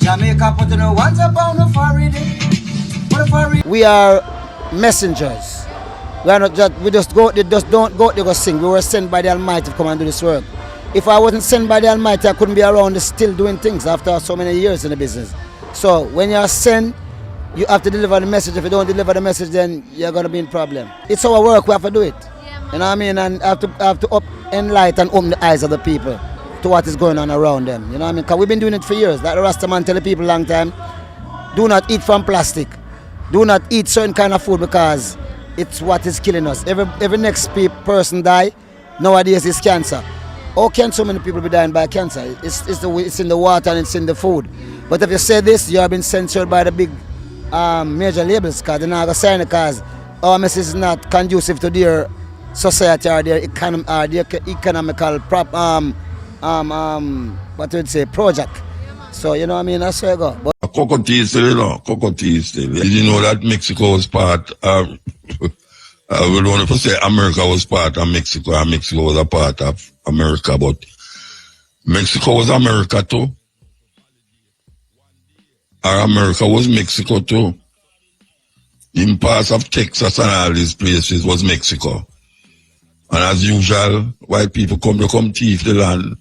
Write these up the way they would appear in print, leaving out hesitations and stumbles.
Jamaica put in once upon a foreign. We are messengers. We are not just, we just go, they just don't go, they go sing. We were sent by the Almighty to come and do this work. If I wasn't sent by the Almighty, I couldn't be around still doing things after so many years in the business. So when you're sent, you have to deliver the message. If you don't deliver the message, then you're going to be in problem. It's our work, we have to do it. You know what I mean? And have to enlighten and open the eyes of the people to what is going on around them. You know what I mean? Because we've been doing it for years. Like the Rastaman tell the people a long time, do not eat from plastic. Do not eat certain kind of food because it's what is killing us. Every next person die, nowadays is cancer. How can so many people be dying by cancer? It's in the water and it's in the food. But if you say this, you have been censored by the big major labels because they're not going to sign it because our message is not conducive to their society or their economical what would say, project. So, you know what I mean? That's where I go. But CoCo Tea still, you know. CoCo Tea still. Did you know that Mexico was part, we don't want to say America was part of Mexico and Mexico was a part of America, but Mexico was America too. Or America was Mexico too. In parts of Texas and all these places was Mexico. And as usual, white people come thief the land.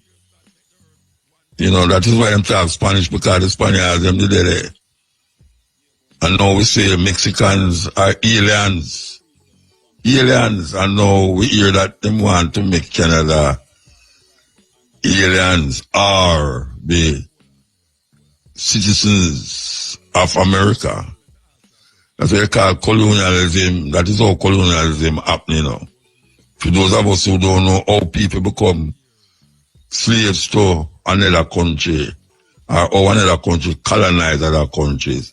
You know, that is why them talk Spanish, because the Spaniards them did there. And now we say Mexicans are aliens. Aliens. And now we hear that them want to make Canada aliens are the citizens of America. That's what they call colonialism. That is how colonialism happening now. For those of us who don't know how people become slaves to another country, or how another country colonize other countries.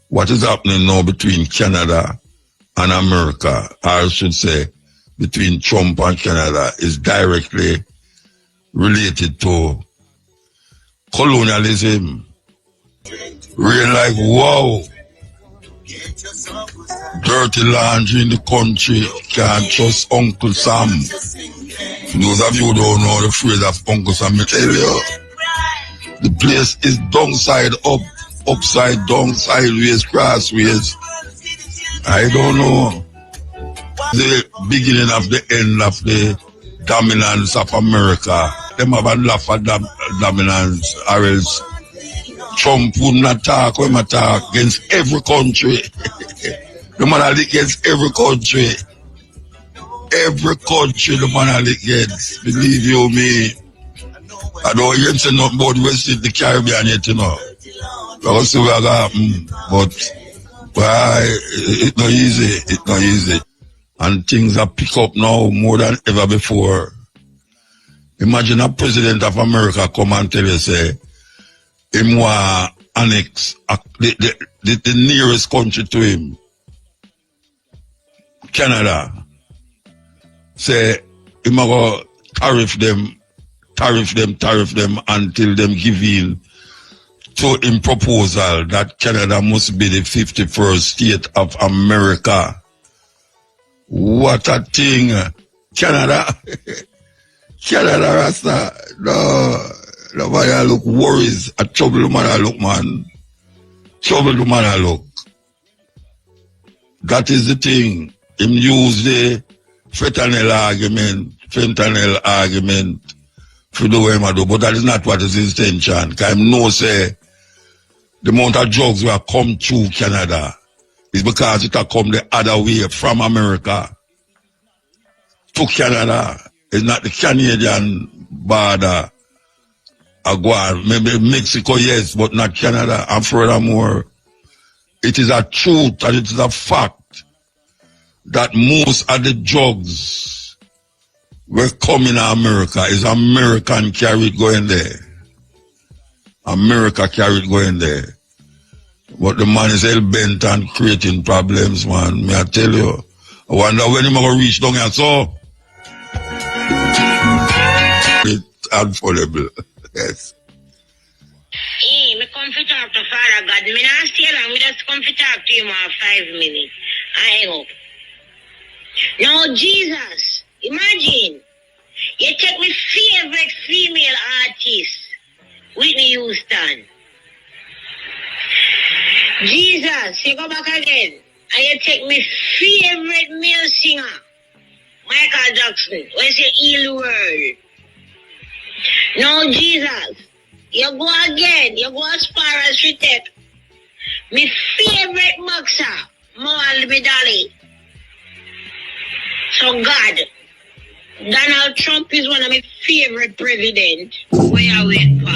What is happening now between Canada and America, or I should say, between Trump and Canada, is directly related to colonialism. Real like, wow, dirty laundry in the country, can't trust Uncle Sam. Those of you who don't know the phrase of Uncle Sam, I tell you, the place is downside up, upside down, sideways, crossways. I don't know. The beginning of the end of the dominance of America. Them have a laugh at dominance, or else Trump wouldn't attack when attack against every country. The man against every country. Every country the man against. Believe you me. I don't hear him say nothing about West in the Caribbean yet, you know. We'll see what happen. But it's not easy. It's not easy. And things are pick up now more than ever before. Imagine a president of America come and tell you, say, him want annex the nearest country to him, Canada. Say, him go tariff them until them give in to him proposal that Canada must be the 51st state of America. What a thing. Canada. Canada, Rasta. No. The man I look worries. A trouble the man I look, man. Trouble the man I look. That is the thing. Him use the fentanyl argument for the way I do. But that is not what is his intention. Because I know, say, the amount of drugs will come through Canada is because it will come the other way from America to Canada. It's not the Canadian border. Maybe Mexico, yes, but not Canada. And furthermore, it is a truth and it is a fact that most of the drugs will come in America is American carried going there. America carried going there. But the man is hell-bent and creating problems, man. May I tell you? I wonder when he's going to reach down here. So, it's unfoldable. Yes. Hey, me come to talk to Father God. Me not stay long. Me just come to talk to him for 5 minutes. I hang up. Now, Jesus, imagine, you take my favorite female artist, Whitney Houston. Jesus, you go back again. And you take my favorite male singer, Michael Jackson, when you say heal the world. Now, Jesus, you go again. You go as far as you take my favorite boxer, Muhammad Ali. So, God, Donald Trump is one of my favorite presidents. Where I went for.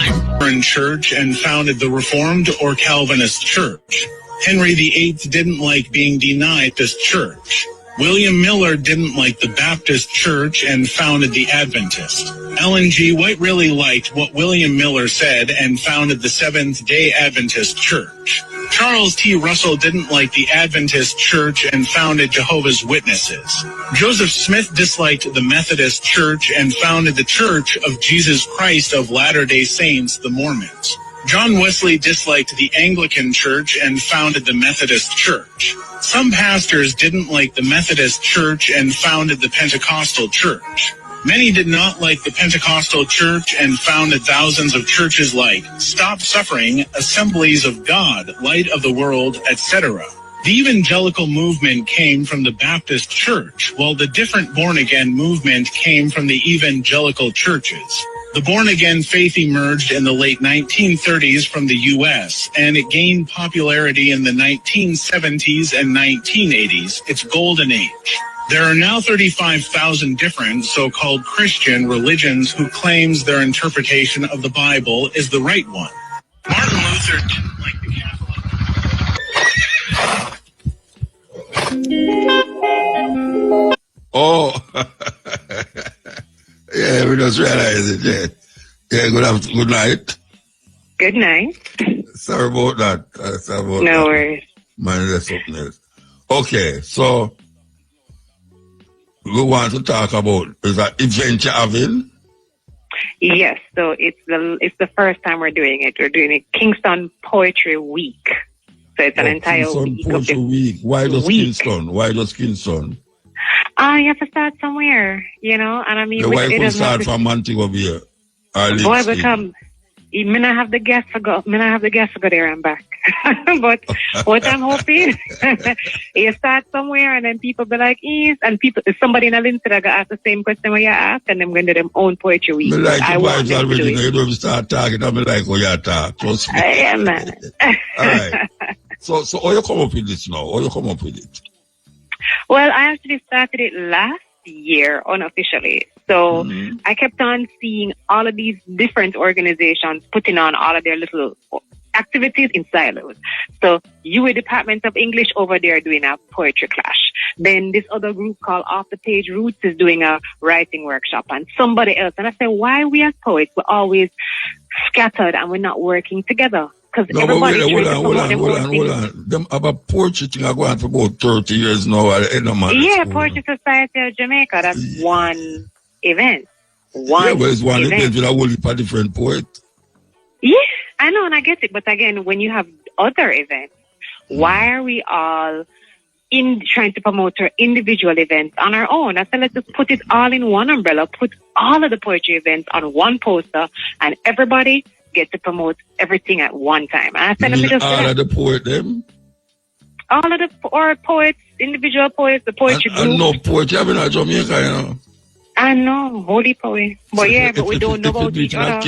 Church and founded the Reformed or Calvinist Church. Henry VIII didn't like being denied this church. William Miller didn't like the Baptist Church and founded the Adventist. Ellen G. White really liked what William Miller said and founded the Seventh-day Adventist Church. Charles T. Russell didn't like the Adventist Church and founded Jehovah's Witnesses. Joseph Smith disliked the Methodist Church and founded the Church of Jesus Christ of Latter-day Saints, the Mormons. John Wesley disliked the Anglican Church and founded the Methodist Church. Some pastors didn't like the Methodist Church and founded the Pentecostal Church. Many did not like the Pentecostal Church and founded thousands of churches like Stop Suffering, Assemblies of God, Light of the World, etc. The evangelical movement came from the Baptist Church, while the different born-again movement came from the evangelical churches. The born-again faith emerged in the late 1930s from the U.S., and it gained popularity in the 1970s and 1980s, its golden age. There are now 35,000 different so-called Christian religions who claims their interpretation of the Bible is the right one. Martin Luther didn't like the Catholic. Oh, yeah, we just realized it. Yeah, good night. Good night. Sorry about that. No worries. Man, that's something else. Okay, so we want to talk about is that event you're having? Yes, so it's the first time we're doing it. We're doing a Kingston Poetry Week. So it's an entire Kingston week. Poetry Week. Why does Kingston? Why does Kingston? You have to start somewhere, and I mean, why couldn't start from Montego Bay? Boy, become. I not have the guests to go. Me not have the guests to go there and back. But what I'm hoping, you start somewhere, and then people be like, "Yes," and somebody in a link that ask the same question when you ask, and them going to them own poetry week. Me like I want them already. You don't start talking. I'm like, oh, you talk. Trust me. Yeah, man. All right. So how you come up with this now? How you come up with it? Well, I actually started it last year unofficially. So I kept on seeing all of these different organizations putting on all of their little activities in silos. So UA Department of English over there doing a poetry clash. Then this other group called Off the Page Roots is doing a writing workshop, and somebody else. And I said, why we as poets, we're always scattered and we're not working together? Because everybody hold on. Them have a poetry thing I go on for about 30 years now at the end of month. Yeah, Poetry Society of Jamaica. That's one event. But it's one event with a whole heap of different poets. Yeah, I know, and I get it. But again, when you have other events, why are we all trying to promote our individual events on our own? I said, let's just put it all in one umbrella, put all of the poetry events on one poster, and everybody get to promote everything at one time. And I said, let me just all of the poets, them? All of the poets, individual poets, the poetry group. I know poetry having a Jamaica, I know, holy poet. But but we don't know about each other. If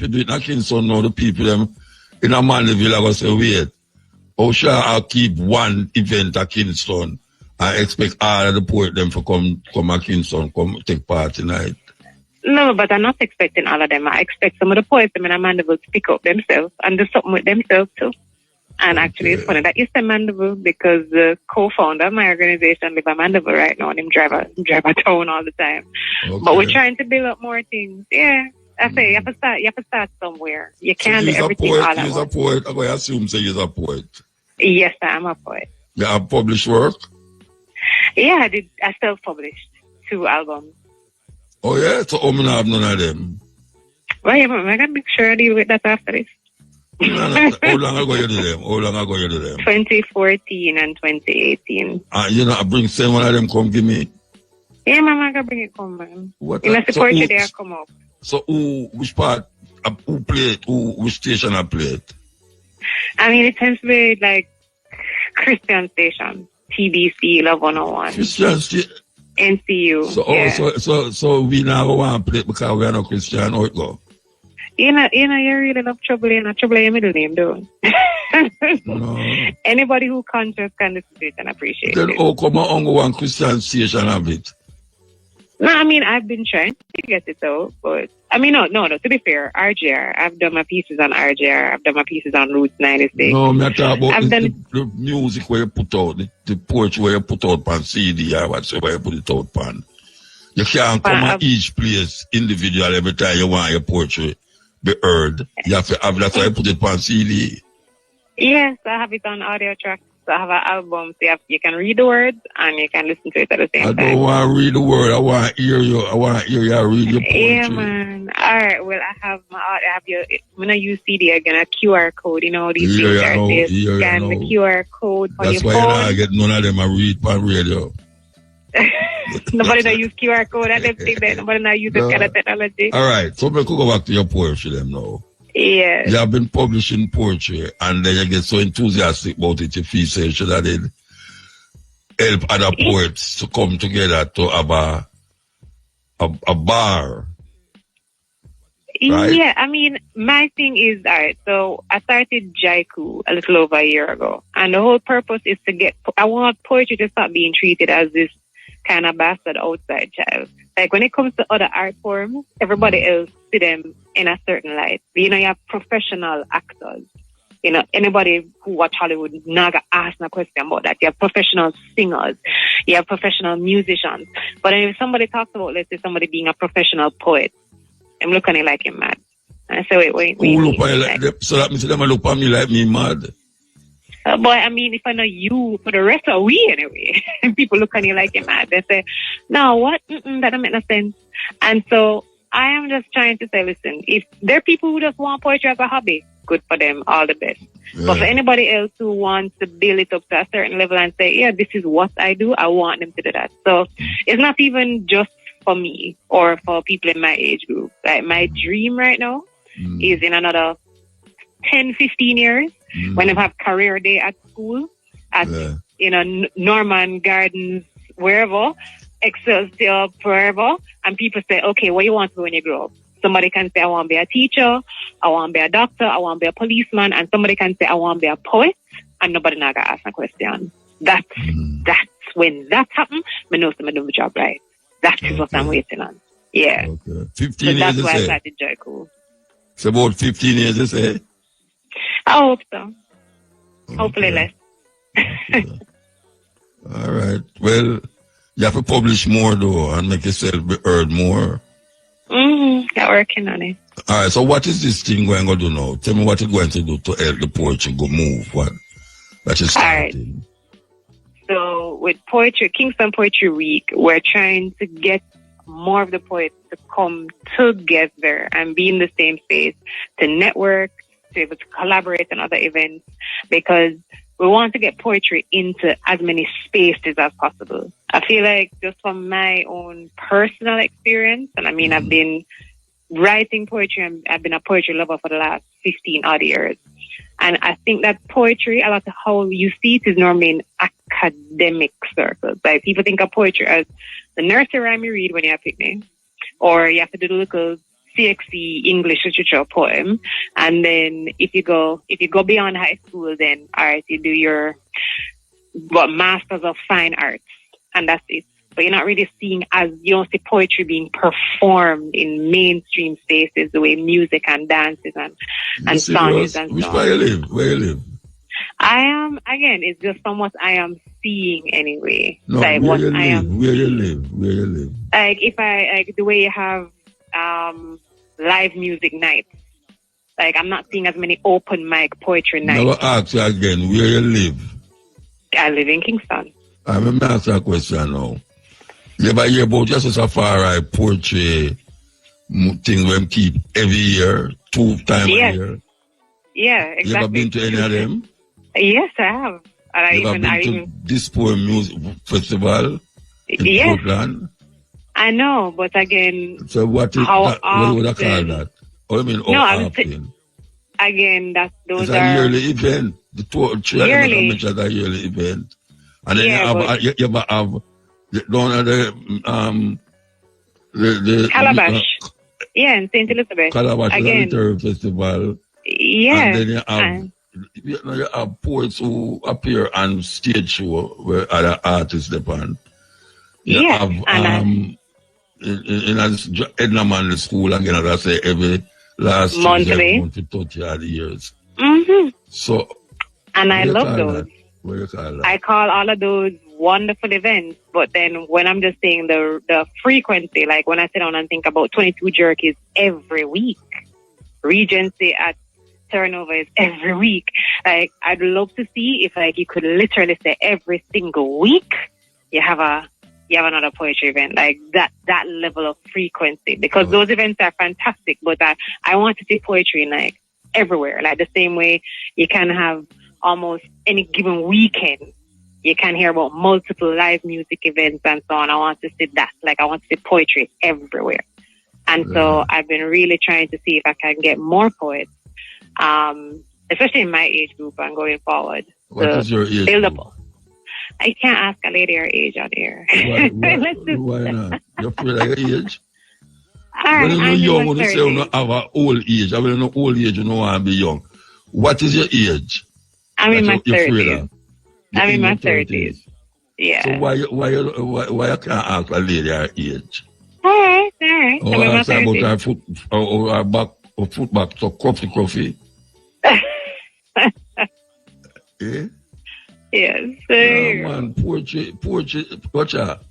you do it in Kingston now, the people them in a Mandeville are going to say, wait, how shall I keep one event at Kingston? I expect all of the poets them to come at Kingston, come take part tonight. No, but I'm not expecting all of them. I expect some of the poets in Mandeville to pick up themselves and do something with themselves too. And actually, it's funny that you say Mandeville because the co-founder of my organization lives in Mandeville right now, and him drive a town all the time. Okay. But we're trying to build up more things. Yeah, I say you have to start somewhere. You can't do everything all at once. You're a poet. I'm going to assume you're a poet. Yes, I'm a poet. You have published work? Yeah, I self-published 2 albums. Oh yeah, so I'm not have none of them. Well, yeah, but I gotta make sure I deal with that after this. How long ago you do them? 2014 and 2018. I bring same one of them come give me. Yeah, mama, I gotta bring it come, man. In a support you there come up. So which part, who play it? Which station I play it? I mean, it tends to be like Christian station, TBC Love 101. Christian station. NCU. So we now want to play because we are not Christian, how it go? You really love trouble, trouble your middle name, though. No. Anybody who conscious can listen to it and appreciate then it. Then come on one Christian station have it? No, I mean, I've been trying to get it out, but I mean, no, to be fair, RJR, I've done my pieces on RJR, I've done my pieces on Roots 96. No, I'm talking about the music where you put out, the poetry where you put out on CD or whatsoever you put it out on. You can't come at each place individual every time you want your poetry be heard. You have to have that's why you put it on CD. Yes, I have it on audio track. So I have an album, so you can read the words and you can listen to it at the same time. I don't want to read the word. I want to hear you. I want to hear you read your poetry. Yeah, man. All right. Well, I have your. When I use CD again, a QR code. You know these things are there. Scan the QR code for that's your phone. That's why I get none of them. I read on radio. Nobody don't use QR code. I don't think that nobody don't use this kind of technology. All right. So we could go back to your poetry then now. Yeah. You have been publishing poetry and then you get so enthusiastic about it, you feel say you should have help other poets to come together to have a bar. Right? Yeah, I mean, my thing is, all right, so I started Jaiku a little over a year ago. And the whole purpose is I want poetry to stop being treated as this kind of bastard outside child. Like when it comes to other art forms, everybody else see them in a certain light. You have professional actors. Anybody who watch Hollywood not gonna ask no question about that. You have professional singers. You have professional musicians. But if somebody talks about, let's say, somebody being a professional poet, I'm looking at it like him mad. I say, wait. So that means them look at me like me mad. But I mean, if I know you, for the rest of we anyway, people look at you like you're mad. They say, no, what? That don't make no sense. And so I am just trying to say, listen, if there are people who just want poetry as a hobby, good for them, all the best. Yeah. But for anybody else who wants to build it up to a certain level and say, yeah, this is what I do, I want them to do that. So it's not even just for me or for people in my age group. Like my dream right now is in another 10, 15 years, when I have career day at school, at Norman Gardens, wherever, Excelsior, wherever, and people say, okay, what you want to be when you grow up? Somebody can say, I want to be a teacher, I want to be a doctor, I want to be a policeman, and somebody can say, I want to be a poet, and nobody not going to ask a question. That's when that happens, I know I'm doing the job right. That is what I'm waiting on. Yeah. Okay. 15 years, that's why I started Jaiku. It's about 15 years, you say? I hope so. Okay. Hopefully less. Okay. All right. Well, you have to publish more though and make yourself be heard more. I'm working on it. All right. So what is this thing going to do now? Tell me what you're going to do to help the poetry go move. What? That is starting. All right. So with poetry, Kingston Poetry Week, we're trying to get more of the poets to come together and be in the same space to network, to be able to collaborate on other events, because we want to get poetry into as many spaces as possible. I feel like just from my own personal experience, and I mean, I've been writing poetry and I've been a poetry lover for the last 15 odd years. And I think that poetry, a lot of how you see it is normally in academic circles. Like people think of poetry as the nursery rhyme you read when you're a picnic, or you have to do the little CXC English literature poem. And then if you go beyond high school, then all right, you do your Masters of Fine Arts, and that's it. But you're not really seeing you don't see poetry being performed in mainstream spaces the way music and dances and songs and Which way you live? Where you live? I am, again, it's just from what I am seeing anyway. No, like where what you I live? am. Where you live? Where you live? Like if the way you have live music nights. Like I'm not seeing as many open mic poetry nights. Now I ask you again, where you live? I live in Kingston. I'm going to ask you a question now. You ever hear about just a far poetry thing we keep every year, 2 times a year? Yeah, exactly. You ever been to any of them? Yes, I have. And you ever been to this poem music festival in Portland? I know, but again, so what would I call that? What do you mean, often? Again, those it's are... a yearly event. The total Yearly. convention is a yearly event. And then Yeah, you have the Calabash. Yeah, in St. Elizabeth. Calabash Again. Literary Festival. Yeah. And then you have poets who appear on stage show where other artists depend. You have in Edna Manley School again, as I say, every last monthly month for 30 odd years. Mm-hmm. So, and I love those. What do you call that? I call all of those wonderful events, but then when I'm just saying the frequency, like when I sit down and think about 22 jerkies every week, Regency at Turnover is every week. Like, I'd love to see if like you could literally say every single week you have another poetry event, like that level of frequency, because those events are fantastic, but I want to see poetry in like everywhere, like the same way you can have almost any given weekend you can hear about multiple live music events and so on. I want to see that, like I want to see poetry everywhere. And so I've been really trying to see if I can get more poets, especially in my age group and going forward. What is your age group? I can't ask a lady her age on here. Why not? You're afraid of your age? When you're young, when you say you don't have an old age, I mean, no old age, you don't want to be young. What is your age? I'm in my 30s. I'm in my 30s. Yeah. So why you can't ask a lady her age? All right. Oh, I ask about her foot, or her back, or foot back, so coffee. Eh? Yes, sir. Yeah, man, poetry, watch out.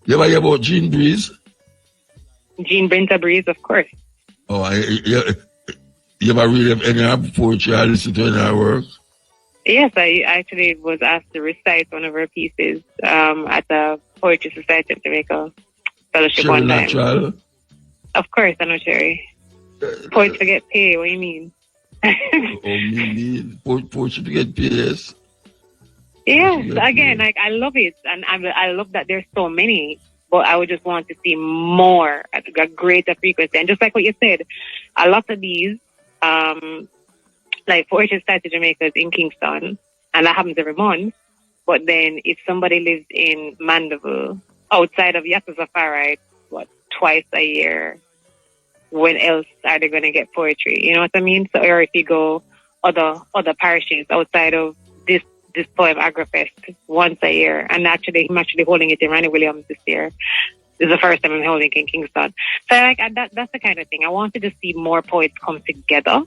You ever hear about Jean Breeze? Jean Brenta Breeze, of course. Oh, you ever read any of her poetry or listen to any of her work? Yes, I actually was asked to recite one of her pieces at the Poetry Society of Jamaica Fellowship one time. Natural? Of course, I know Sherry. Poets forget pay, what do you mean? Poetry forget pay, yes. Yes, again, like I love it, and I love that there's so many, but I would just want to see more at a greater frequency. And just like what you said, a lot of these, like Poetry Society of Jamaica is in Kingston, and that happens every month. But then if somebody lives in Mandeville, outside of Yata Safari, twice a year, when else are they going to get poetry? You know what I mean? So, or if you go other parishes outside of this poem Agrafest once a year, and actually I'm actually holding it in Randy Williams this year. This is the first time I'm holding it in Kingston. So like that's the kind of thing I wanted to see more poets come together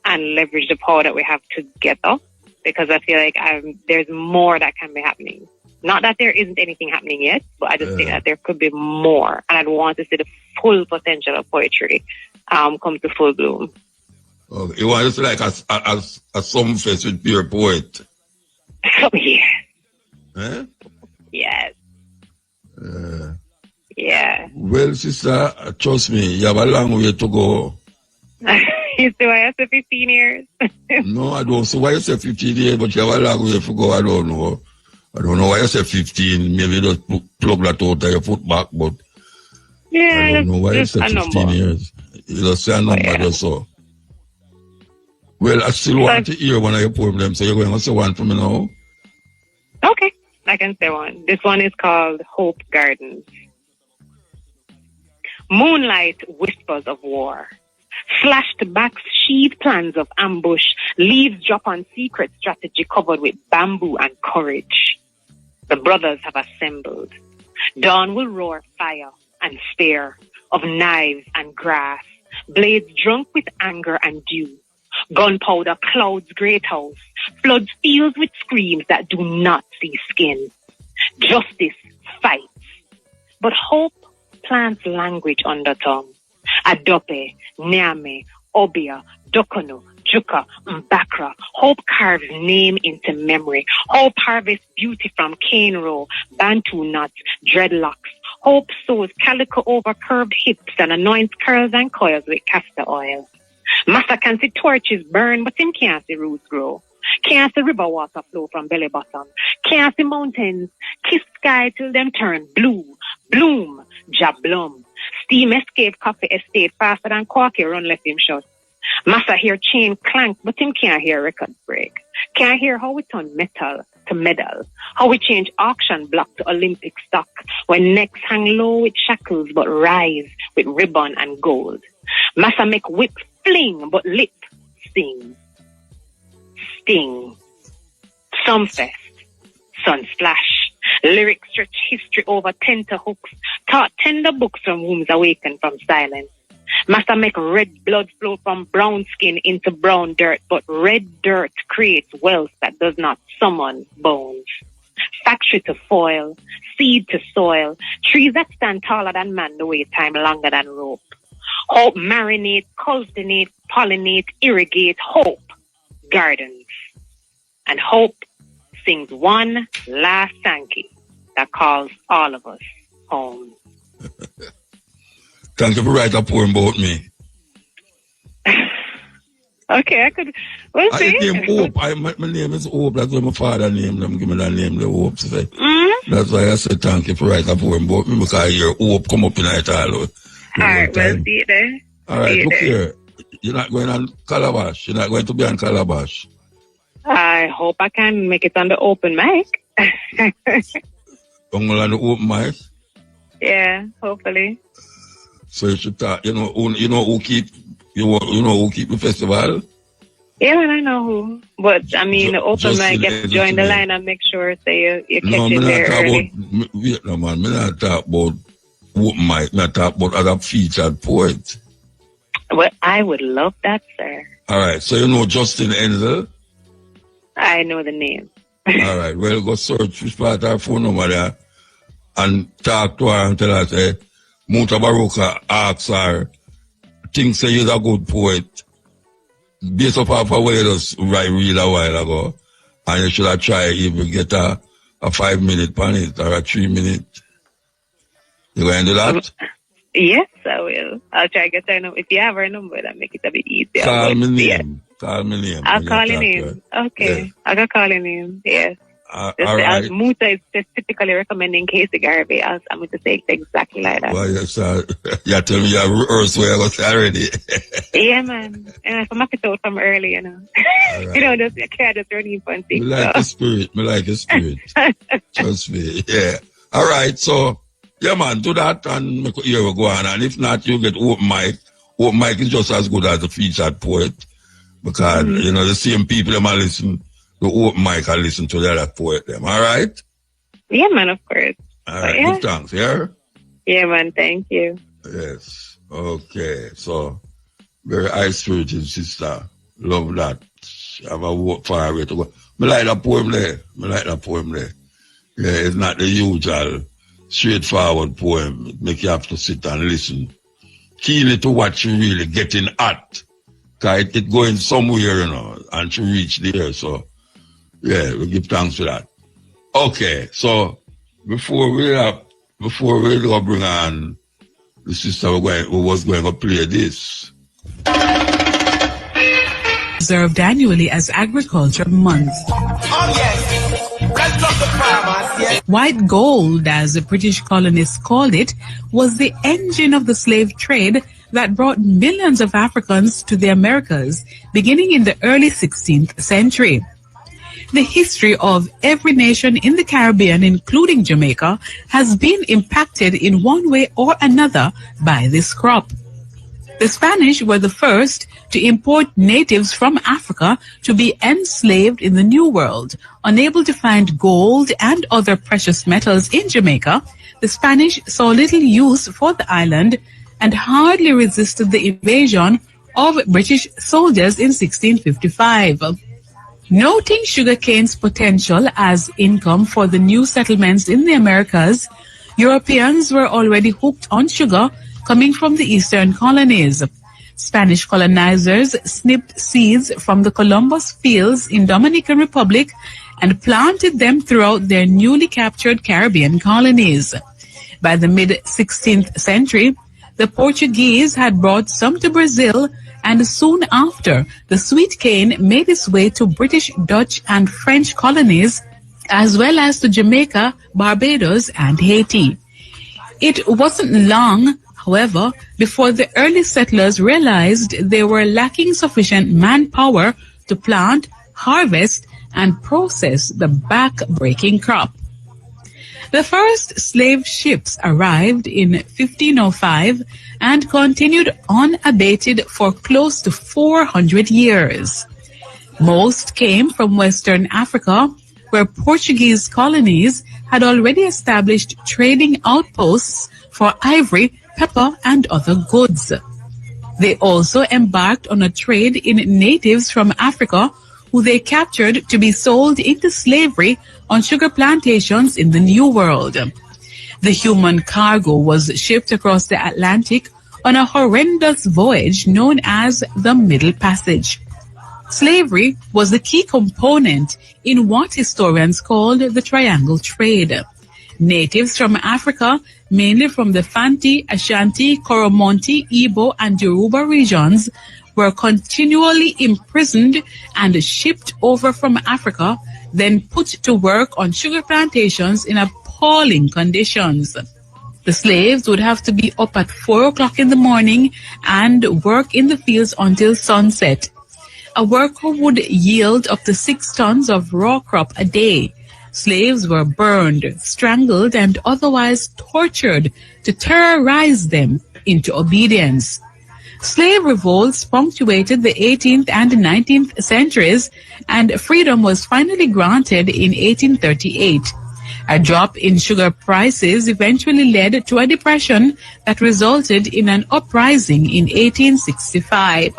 and leverage the power that we have together, because I feel like there's more that can be happening. Not that there isn't anything happening yet, but I just think that there could be more, and I'd want to see the full potential of poetry come to full bloom. Okay. You want to see like a Sumfest with pure poet? Oh, yeah. Eh? Yes. Yeah. Well, sister, trust me, you have a long way to go. You say I say 15 years? No, I don't. So why you say 15 years, but you have a long way to go? I don't know. I don't know why you say 15. Maybe just plug that out of your foot back, but yeah, I don't know why you say 15 number. years. You just say a number just so. Well, I still want to hear one of your poems, so you're going to say one for me now? Okay, I can say one. This one is called Hope Gardens. Moonlight whispers of war. Flashed backs sheathe plans of ambush. Leaves drop on secret strategy covered with bamboo and courage. The brothers have assembled. Dawn will roar fire and spear of knives and grass. Blades drunk with anger and dew. Gunpowder clouds great house. Floods fields with screams that do not see skin. Justice fights. But hope plants language under tongue. Adope, Nyame, Obia, Dokono, Juka, Mbakra. Hope carves name into memory. Hope harvests beauty from cane row, bantu nuts, dreadlocks. Hope sews calico over curved hips and anoints curls and coils with castor oil. Massa can see torches burn, but him can't see roots grow. Can't see river water flow from belly bottom. Can't see mountains kiss sky till them turn blue. Bloom, jablum. Steam escape coffee estate faster than Corky run left him shut. Massa hear chain clank, but him can't hear record break. Can I hear how we turn metal to medal? How we change auction block to Olympic stock? When necks hang low with shackles but rise with ribbon and gold. Massa make whip fling but lip sting. Sting. Sunfest. Sunsplash. Lyrics stretch history over tenterhooks. Taught tender books from wombs awakened from silence. Massa make red blood flow from brown skin into brown dirt, but red dirt creates wealth that does not summon bones. Factory to foil, seed to soil, trees that stand taller than man the way time longer than rope. Hope marinate, cultivate, pollinate, irrigate, hope gardens. And hope sings one last Sankey that calls all of us home. Thank you for writing a poem about me. Okay, I could. We'll see. I name Hope. My name is Hope. That's why my father named them. Give me that name, the Hope. So that's why I said thank you for writing a poem about me, because I hear Hope come up in it all. All right, we'll see it there. All right, look here. You're not going on Calabash. You're not going to be on Calabash. I hope I can make it on the open mic. Only on the open mic? Yeah, hopefully. So you should talk. You know who keep the festival? Yeah, I know who. But I mean, the open mic, you have to join the line and make sure so you catch it there early. No, man. I'm not talking about open mic. I'm not talking about other featured poets. Well, I would love that, sir. All right. So you know Justin Enzel? I know the name. All right. Well, go search which part her phone number there and talk to her and tell her, say, Mutabaruka asks her, thinks say you're a good poet. Based off of what you just read a while ago. And you should have tried even get a 5-minute on it or a 3-minute. You going to do that? Yes, I will. I'll try to get her number. If you have her number, that'll make it a bit easier. Call me name. Call me name. I'll call your name. Okay. Yeah. I'll call your name. Yes. All right. Muta is typically recommending Casey Garvey. I'm going to say it exactly like that. Well, yes, you tell me you rehearsed where I was already. Yeah, man. And I'm up out from early, you know. Right. You know, I can't just run in and things. Me like the spirit. Trust me. Yeah. All right. So, yeah, man, do that and make here we go on. And if not, you get open mic. Open mic is just as good as the featured poet. Because, you know, the same people that listen the open mic and listen to the other poet them. All right? Yeah, man, of course. All right. Yeah. Good thanks, yeah? Yeah, man, thank you. Yes. Okay. So, very high-spirited sister. Love that. Have a walk far away to go. I like that poem there. Yeah, it's not the usual straightforward poem. It make you have to sit and listen keenly to what you really getting at. Because it going somewhere, you know, and to reach there. So, yeah, we give thanks for that. Okay, so before we go bring on the sister who was going to play this. Observed annually as Agriculture Month. Oh, yes. Let's love the farmers, yes. White gold, as the British colonists called it, was the engine of the slave trade that brought millions of Africans to the Americas, beginning in the early 16th century. The history of every nation in the Caribbean, including Jamaica, has been impacted in one way or another by this crop. The Spanish were the first to import natives from Africa to be enslaved in the New World. Unable to find gold and other precious metals in Jamaica, the Spanish saw little use for the island and hardly resisted the invasion of British soldiers in 1655. Noting sugarcane's potential as income for the new settlements in the Americas, Europeans were already hooked on sugar coming from the eastern colonies. Spanish colonizers snipped seeds from the Columbus fields in Dominican Republic and planted them throughout their newly captured Caribbean colonies. By the mid-16th century, the Portuguese had brought some to Brazil, and soon after, the sweet cane made its way to British, Dutch, and French colonies, as well as to Jamaica, Barbados, and Haiti. It wasn't long, however, before the early settlers realized they were lacking sufficient manpower to plant, harvest, and process the back-breaking crop. The first slave ships arrived in 1505 and continued unabated for close to 400 years. Most came from Western Africa, where Portuguese colonies had already established trading outposts for ivory, pepper, and other goods. They also embarked on a trade in natives from Africa who they captured to be sold into slavery on sugar plantations in the New World. The human cargo was shipped across the Atlantic on a horrendous voyage known as the Middle Passage. Slavery was the key component in what historians called the Triangle Trade. Natives from Africa, mainly from the Fanti, Ashanti, Coromantee, Igbo, and Yoruba regions, were continually imprisoned and shipped over from Africa, then put to work on sugar plantations in appalling conditions. The slaves would have to be up at 4 o'clock in the morning and work in the fields until sunset. A worker would yield up to 6 tons of raw crop a day. Slaves were burned, strangled, and otherwise tortured to terrorize them into obedience. Slave revolts punctuated the 18th and 19th centuries, and freedom was finally granted in 1838. A drop in sugar prices eventually led to a depression that resulted in an uprising in 1865.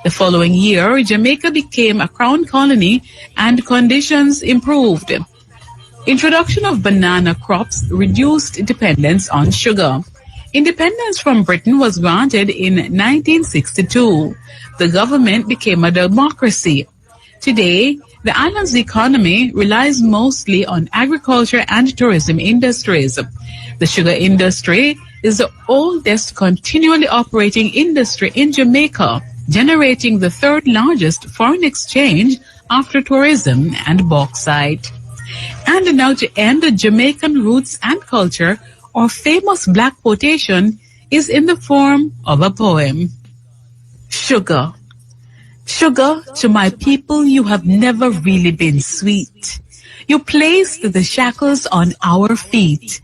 The following year, Jamaica became a crown colony and conditions improved. Introduction of banana crops reduced dependence on sugar. Independence from Britain was granted in 1962. The government became a democracy. Today, the island's economy relies mostly on agriculture and tourism industries. The sugar industry is the oldest continually operating industry in Jamaica, generating the 3rd largest foreign exchange after tourism and bauxite. And now, to end the Jamaican roots and culture, our famous black quotation is in the form of a poem. Sugar. Sugar, to my people, you have never really been sweet. You placed the shackles on our feet.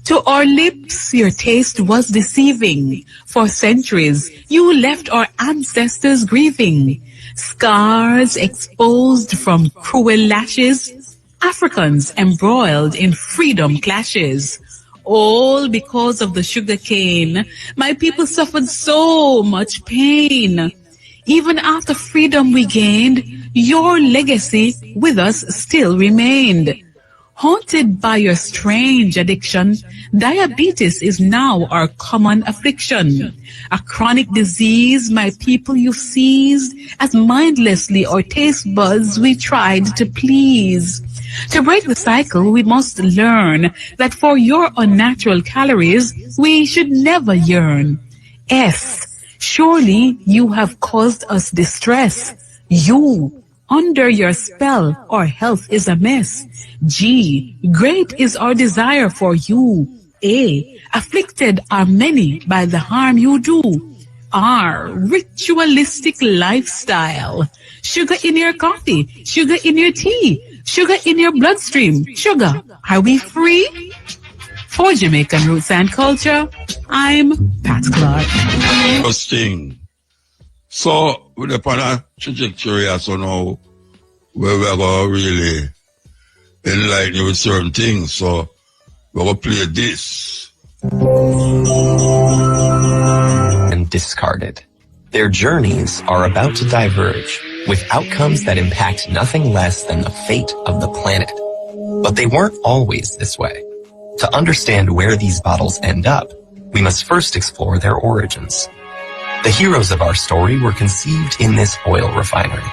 To our lips, your taste was deceiving. For centuries, you left our ancestors grieving. Scars exposed from cruel lashes, Africans embroiled in freedom clashes. All because of the sugar cane. My people suffered so much pain. Even after freedom we gained, your legacy with us still remained. Haunted by your strange addiction, diabetes is now our common affliction. A chronic disease, my people, you've seized, as mindlessly our taste buds we tried to please. To break the cycle, we must learn that for your unnatural calories, we should never yearn. S. Surely you have caused us distress. U. Under your spell, our health is a mess. G. Great is our desire for you. A. Afflicted are many by the harm you do. R. Ritualistic lifestyle. Sugar in your coffee, sugar in your tea, sugar in your bloodstream. Sugar, are we free? For Jamaican Roots and Culture, I'm Pat Clark. Interesting. So, we're upon a trajectory so now where we're going to really enlighten you with certain things. So, we're going to play this. And discarded. Their journeys are about to diverge with outcomes that impact nothing less than the fate of the planet. But they weren't always this way. To understand where these bottles end up, we must first explore their origins. The heroes of our story were conceived in this oil refinery.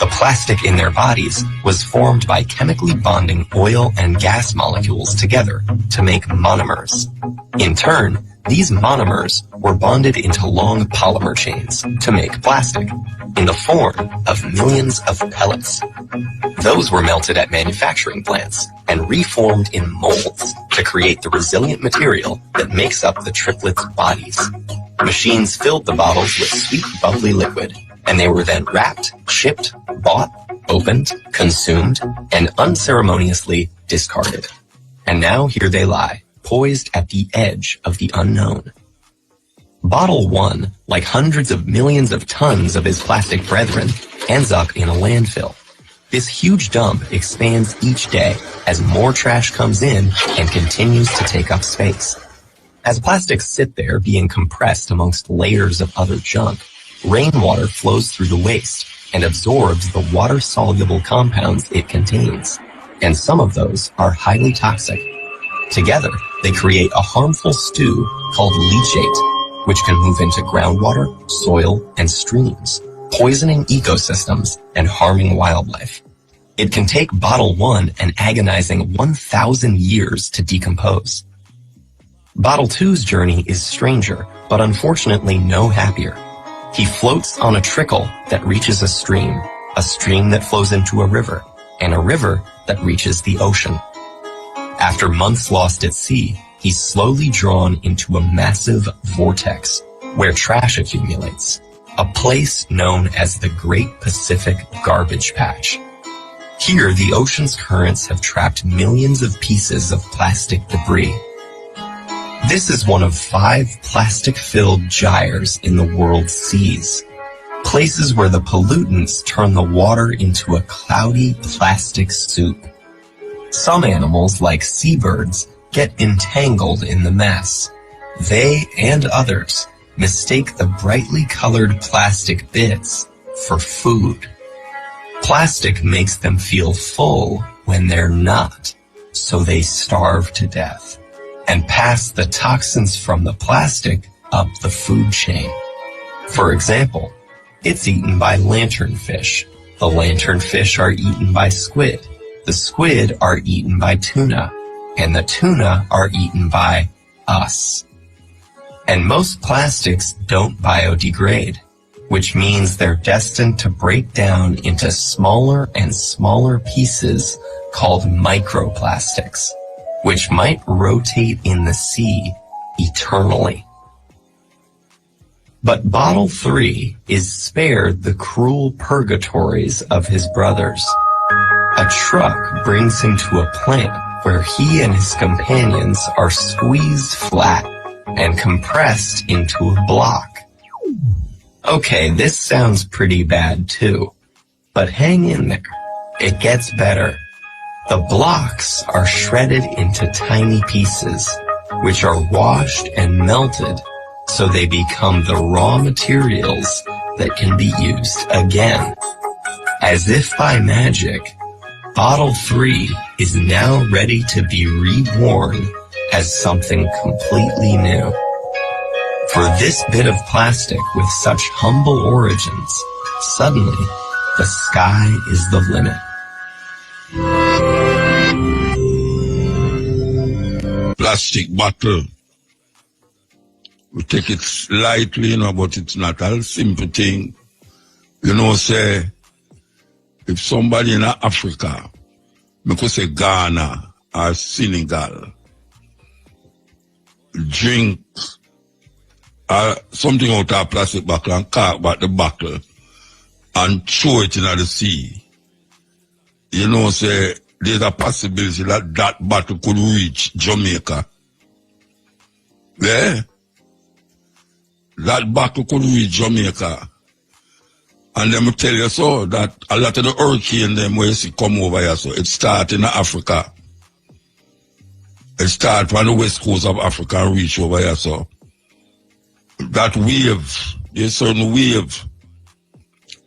The plastic in their bodies was formed by chemically bonding oil and gas molecules together to make monomers. In turn, These monomers were bonded into long polymer chains to make plastic in the form of millions of pellets. Those were melted at manufacturing plants and reformed in molds to create the resilient material that makes up the triplets' bodies. Machines filled the bottles with sweet, bubbly liquid, and they were then wrapped, shipped, bought, opened, consumed, and unceremoniously discarded. And now here they lie, poised at the edge of the unknown. Bottle 1, like hundreds of millions of tons of his plastic brethren, ends up in a landfill. This huge dump expands each day as more trash comes in and continues to take up space. As plastics sit there being compressed amongst layers of other junk, rainwater flows through the waste and absorbs the water-soluble compounds it contains, and some of those are highly toxic. Together, they create a harmful stew called leachate, which can move into groundwater, soil, and streams, poisoning ecosystems and harming wildlife. It can take bottle 1 an agonizing 1,000 years to decompose. Bottle 2's journey is stranger, but unfortunately no happier. He floats on a trickle that reaches a stream that flows into a river, and a river that reaches the ocean. After months lost at sea, he's slowly drawn into a massive vortex where trash accumulates, a place known as the Great Pacific Garbage Patch. Here, the ocean's currents have trapped millions of pieces of plastic debris. This is one of 5 plastic-filled gyres in the world's seas, places where the pollutants turn the water into a cloudy plastic soup. Some animals, like seabirds, get entangled in the mess. They and others mistake the brightly colored plastic bits for food. Plastic makes them feel full when they're not, so they starve to death and pass the toxins from the plastic up the food chain. For example, it's eaten by lanternfish. The lanternfish are eaten by squid. The squid are eaten by tuna. And the tuna are eaten by us. And most plastics don't biodegrade, which means they're destined to break down into smaller and smaller pieces called microplastics, which might rotate in the sea eternally. But Bottle 3 is spared the cruel purgatories of his brothers. A truck brings him to a plant where he and his companions are squeezed flat and compressed into a block. Okay, this sounds pretty bad too, but hang in there. It gets better. The blocks are shredded into tiny pieces, which are washed and melted so they become the raw materials that can be used again. As if by magic, Bottle 3 is now ready to be reborn as something completely new. For this bit of plastic with such humble origins, suddenly the sky is the limit. Plastic bottle. We take it lightly, but it's not a simple thing. Say, if somebody in Africa, we could say Ghana or Senegal, drink something out of a plastic bottle and cark back the bottle and throw it into the sea, say, there's a possibility that that bottle could reach Jamaica. Yeah? That bottle could reach Jamaica. And then we tell you so that a lot of the hurricane them where you see come over here, so it starts in Africa. It starts from the west coast of Africa and reach over here, so. That wave, there's a certain wave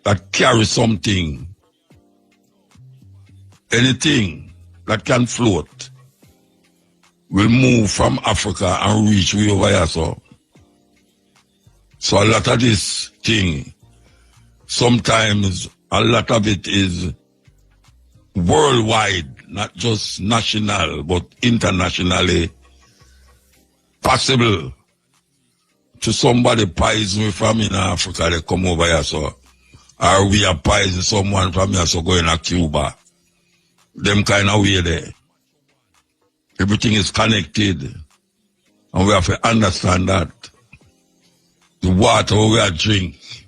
that carries something. Anything that can float will move from Africa and reach way over here, so. So a lot of this thing, sometimes a lot of it is worldwide, not just national, but internationally possible. to somebody poison me from in Africa, they come over here, so. Or we are poison someone from here, so going to Cuba. Them kind of way there. Everything is connected. And we have to understand that. The water we are drink.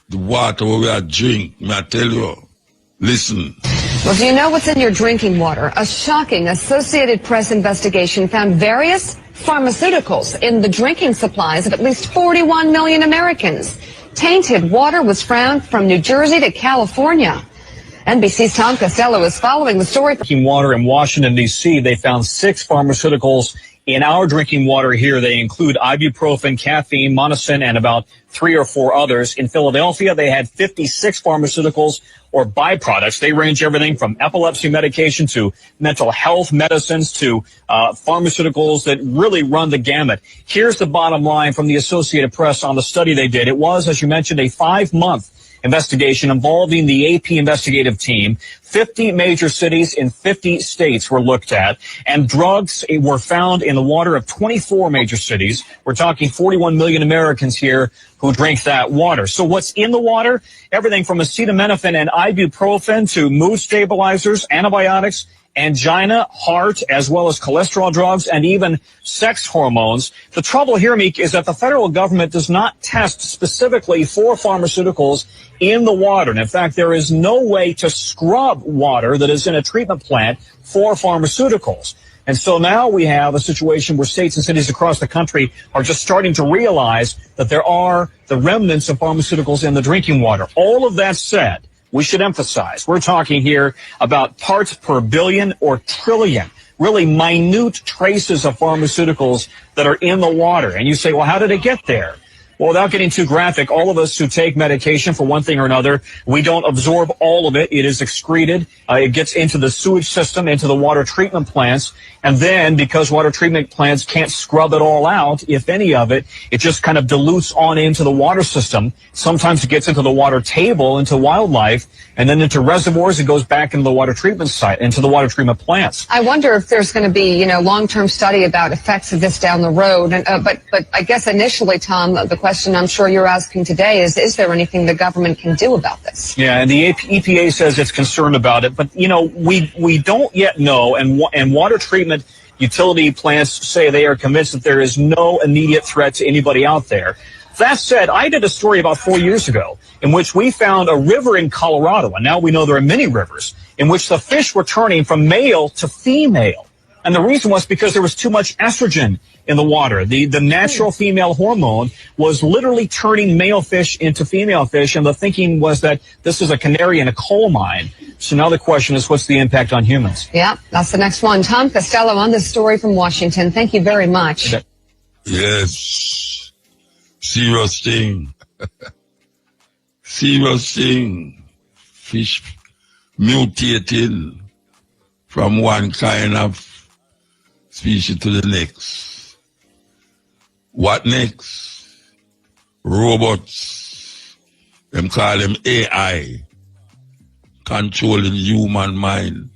The water we are drink, may I tell you. Listen. Well, do you know what's in your drinking water? A shocking Associated Press investigation found various pharmaceuticals in the drinking supplies of at least 41 million Americans. Tainted water was found from New Jersey to California. NBC's Tom Costello is following the story. Drinking water in Washington, D.C., they found 6 pharmaceuticals in our drinking water here. They include ibuprofen, caffeine, monosin, and about 3 or 4 others. In Philadelphia, they had 56 pharmaceuticals or byproducts. They range everything from epilepsy medication to mental health medicines to pharmaceuticals that really run the gamut. Here's the bottom line from the Associated Press on the study they did. It was, as you mentioned, a 5-month investigation involving the AP investigative team. 50 major cities in 50 states were looked at, and drugs were found in the water of 24 major cities. We're talking 41 million Americans here who drink that water. So what's in the water? Everything from acetaminophen and ibuprofen to mood stabilizers, antibiotics, angina, heart, as well as cholesterol drugs, and even sex hormones. The trouble here, Meek, is that the federal government does not test specifically for pharmaceuticals in the water. And in fact, there is no way to scrub water that is in a treatment plant for pharmaceuticals. And so now we have a situation where states and cities across the country are just starting to realize that there are the remnants of pharmaceuticals in the drinking water. All of that said, we should emphasize, we're talking here about parts per billion or trillion, really minute traces of pharmaceuticals that are in the water. And you say, well, how did it get there? Well, without getting too graphic, all of us who take medication for one thing or another, we don't absorb all of it. It is excreted. It gets into the sewage system, into the water treatment plants. And then because water treatment plants can't scrub it all out, if any of it, it just kind of dilutes on into the water system. Sometimes it gets into the water table, into wildlife, and then into reservoirs. It goes back into the water treatment site, into the water treatment plants. I wonder if there's going to be, long-term study about effects of this down the road. And, but I guess initially, Tom, the question I'm sure you're asking today is there anything the government can do about this? Yeah, and the EPA says it's concerned about it. But, we don't yet know, and water treatment utility plants say they are convinced that there is no immediate threat to anybody out there. That said, I did a story about 4 years ago in which we found a river in Colorado, and now we know there are many rivers, in which the fish were turning from male to female. And the reason was because there was too much estrogen in the water. The natural female hormone was literally turning male fish into female fish, and the thinking was that this is a canary in a coal mine. So now the question is, what's the impact on humans? Yeah, that's the next one. Tom Costello on this story from Washington. Thank you very much. Yes. Serious thing. Serious thing. Fish mutating from one kind of species to the next. What next? Robots. Them call them AI. Controlling human mind.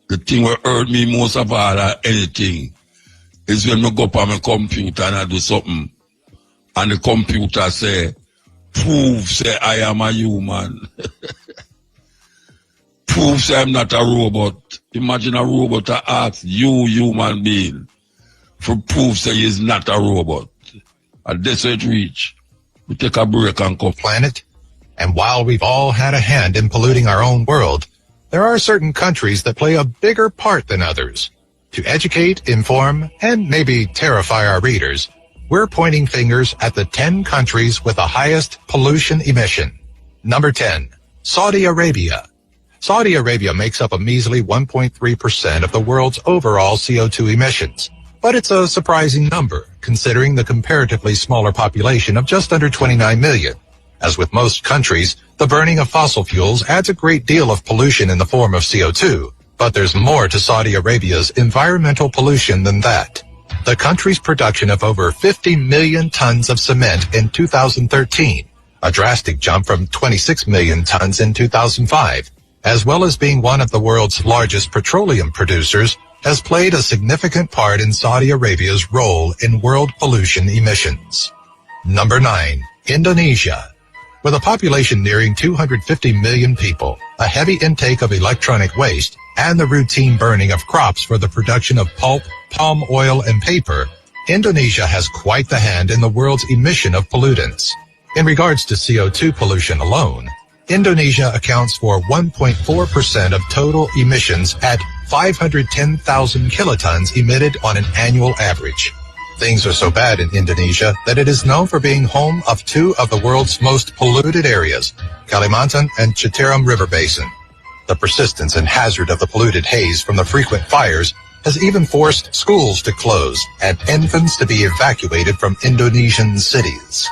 The thing that hurt me most of all than anything is when I go up on my computer and I do something and the computer say, prove say I am a human. Prove say I'm not a robot. Imagine a robot that asks you, human being, for proof say he's not a robot. And that's where it reach. We take a break and come. Planet. And while we've all had a hand in polluting our own world, there are certain countries that play a bigger part than others. To educate, inform, and maybe terrify our readers, we're pointing fingers at the 10 countries with the highest pollution emission. Number 10, Saudi Arabia. Saudi Arabia makes up a measly 1.3% of the world's overall CO2 emissions. But it's a surprising number, considering the comparatively smaller population of just under 29 million. As with most countries, the burning of fossil fuels adds a great deal of pollution in the form of CO2. But there's more to Saudi Arabia's environmental pollution than that. The country's production of over 50 million tons of cement in 2013, a drastic jump from 26 million tons in 2005, as well as being one of the world's largest petroleum producers, has played a significant part in Saudi Arabia's role in world pollution emissions. Number 9. Indonesia. With a population nearing 250 million people, a heavy intake of electronic waste, and the routine burning of crops for the production of pulp, palm oil, and paper, Indonesia has quite the hand in the world's emission of pollutants. In regards to CO2 pollution alone, Indonesia accounts for 1.4% of total emissions at 510,000 kilotons emitted on an annual average. Things are so bad in Indonesia that it is known for being home of two of the world's most polluted areas, Kalimantan and Citarum River Basin. The persistence and hazard of the polluted haze from the frequent fires has even forced schools to close and infants to be evacuated from Indonesian cities.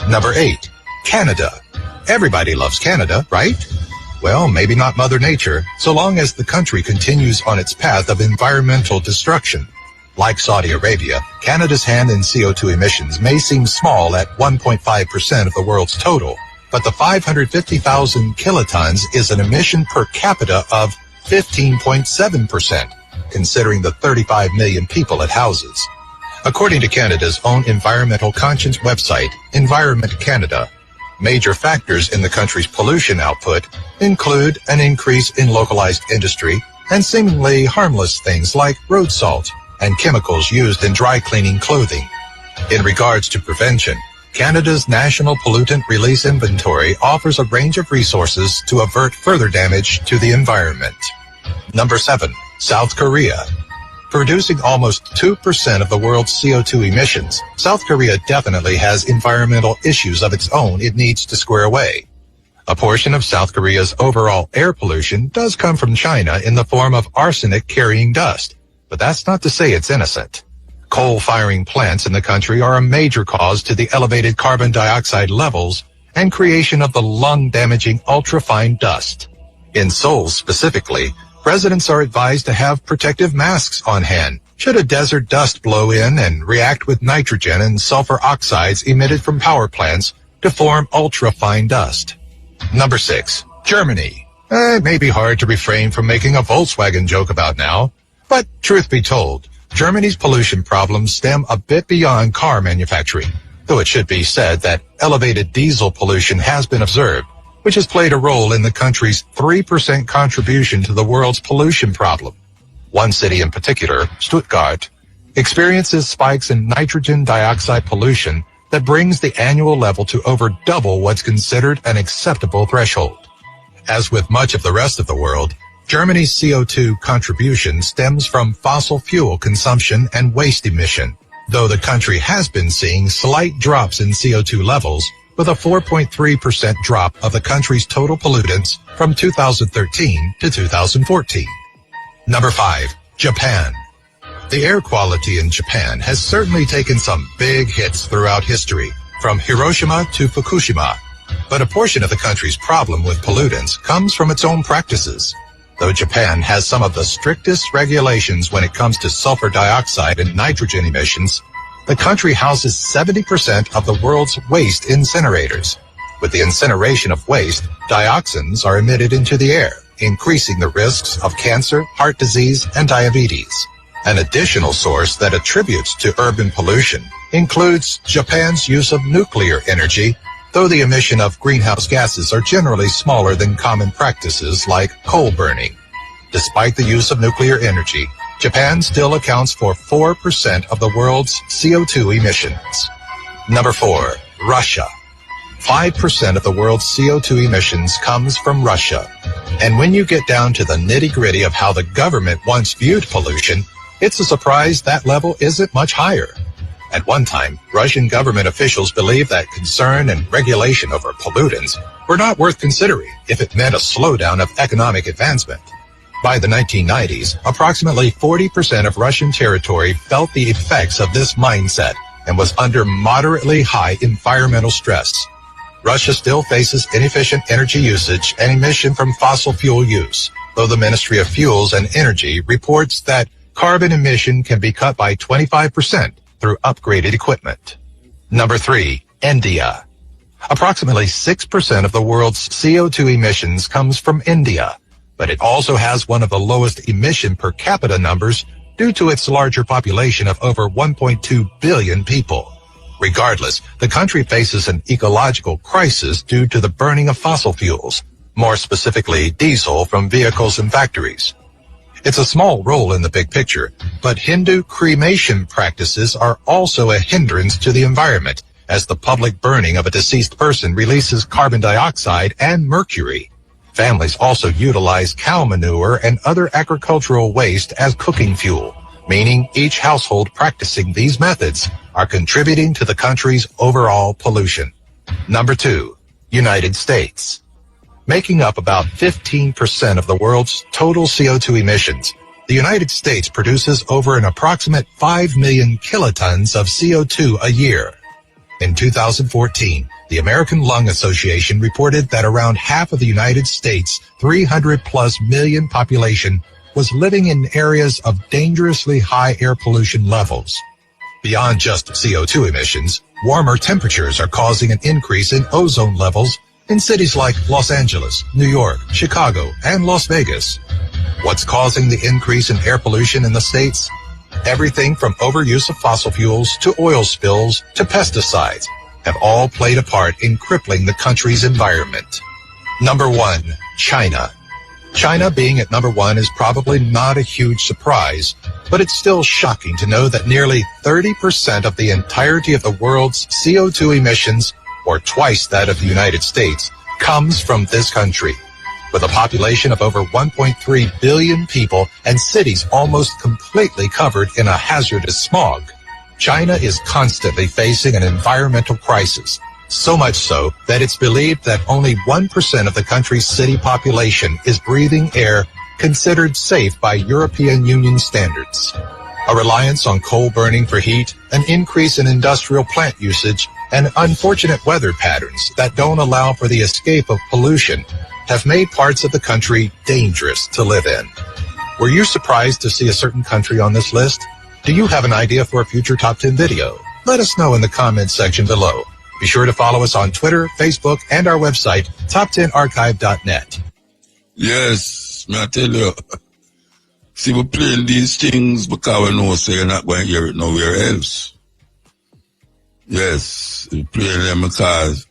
Number 8. Canada. Everybody loves Canada, right? Well, maybe not Mother Nature, so long as the country continues on its path of environmental destruction. Like Saudi Arabia, Canada's hand in CO2 emissions may seem small at 1.5% of the world's total, but the 550,000 kilotons is an emission per capita of 15.7%, considering the 35 million people it houses. According to Canada's own environmental conscience website, Environment Canada, major factors in the country's pollution output include an increase in localized industry and seemingly harmless things like road salt and chemicals used in dry cleaning clothing. In regards to prevention, Canada's National Pollutant Release Inventory offers a range of resources to avert further damage to the environment. Number 7. South Korea. Producing almost 2% of the world's CO2 emissions, South Korea definitely has environmental issues of its own it needs to square away. A portion of South Korea's overall air pollution does come from China in the form of arsenic-carrying dust, but that's not to say it's innocent. Coal-firing plants in the country are a major cause to the elevated carbon dioxide levels and creation of the lung-damaging ultrafine dust. In Seoul specifically, residents are advised to have protective masks on hand should a desert dust blow in and react with nitrogen and sulfur oxides emitted from power plants to form ultrafine dust. Number 6. Germany. It may be hard to refrain from making a Volkswagen joke about now, but truth be told, Germany's pollution problems stem a bit beyond car manufacturing, though it should be said that elevated diesel pollution has been observed, which has played a role in the country's 3% contribution to the world's pollution problem. One city in particular, Stuttgart, experiences spikes in nitrogen dioxide pollution that brings the annual level to over double what's considered an acceptable threshold. As with much of the rest of the world, Germany's CO2 contribution stems from fossil fuel consumption and waste emission, though the country has been seeing slight drops in CO2 levels, with a 4.3% drop of the country's total pollutants from 2013 to 2014. Number 5. Japan. The air quality in Japan has certainly taken some big hits throughout history, from Hiroshima to Fukushima, but a portion of the country's problem with pollutants comes from its own practices. Though Japan has some of the strictest regulations when it comes to sulfur dioxide and nitrogen emissions, the country houses 70% of the world's waste incinerators. With the incineration of waste, dioxins are emitted into the air, increasing the risks of cancer, heart disease, and diabetes. An additional source that attributes to urban pollution includes Japan's use of nuclear energy, though the emission of greenhouse gases are generally smaller than common practices like coal burning. Despite the use of nuclear energy, Japan still accounts for 4% of the world's CO2 emissions. Number 4. Russia. 5% of the world's CO2 emissions comes from Russia. And when you get down to the nitty-gritty of how the government once viewed pollution, it's a surprise that level isn't much higher. At one time, Russian government officials believed that concern and regulation over pollutants were not worth considering if it meant a slowdown of economic advancement. By the 1990s, approximately 40% of Russian territory felt the effects of this mindset and was under moderately high environmental stress. Russia still faces inefficient energy usage and emission from fossil fuel use, though the Ministry of Fuels and Energy reports that carbon emission can be cut by 25% through upgraded equipment. Number 3. India. Approximately 6% of the world's CO2 emissions comes from India, but it also has one of the lowest emission per capita numbers due to its larger population of over 1.2 billion people. Regardless, the country faces an ecological crisis due to the burning of fossil fuels, more specifically diesel from vehicles and factories. It's a small role in the big picture, but Hindu cremation practices are also a hindrance to the environment, as the public burning of a deceased person releases carbon dioxide and mercury. Families also utilize cow manure and other agricultural waste as cooking fuel, meaning each household practicing these methods are contributing to the country's overall pollution. Number 2, United States. Making up about 15% of the world's total CO2 emissions, the United States produces over an approximate 5 million kilotons of CO2 a year. In 2014, the American Lung Association reported that around half of the United States' 300+ million population was living in areas of dangerously high air pollution levels. Beyond just CO2 emissions, warmer temperatures are causing an increase in ozone levels in cities like Los Angeles, New York, Chicago, and Las Vegas. What's causing the increase in air pollution in the states? Everything from overuse of fossil fuels to oil spills to pesticides have all played a part in crippling the country's environment. Number 1, China. China being at number 1 is probably not a huge surprise, but it's still shocking to know that nearly 30% of the entirety of the world's CO2 emissions, or twice that of the United States, comes from this country. With a population of over 1.3 billion people and cities almost completely covered in a hazardous smog, China is constantly facing an environmental crisis. So much so that it's believed that only 1% of the country's city population is breathing air considered safe by European Union standards. A reliance on coal burning for heat, an increase in industrial plant usage, and unfortunate weather patterns that don't allow for the escape of pollution have made parts of the country dangerous to live in. Were you surprised to see a certain country on this list? Do you have an idea for a future Top 10 video? Let us know in the comments section below. Be sure to follow us on Twitter, Facebook, and our website, top10archive.net. Yes, I tell you. See, we're playing these things because we know say you're not going to hear it nowhere else. Yes, we're playing them because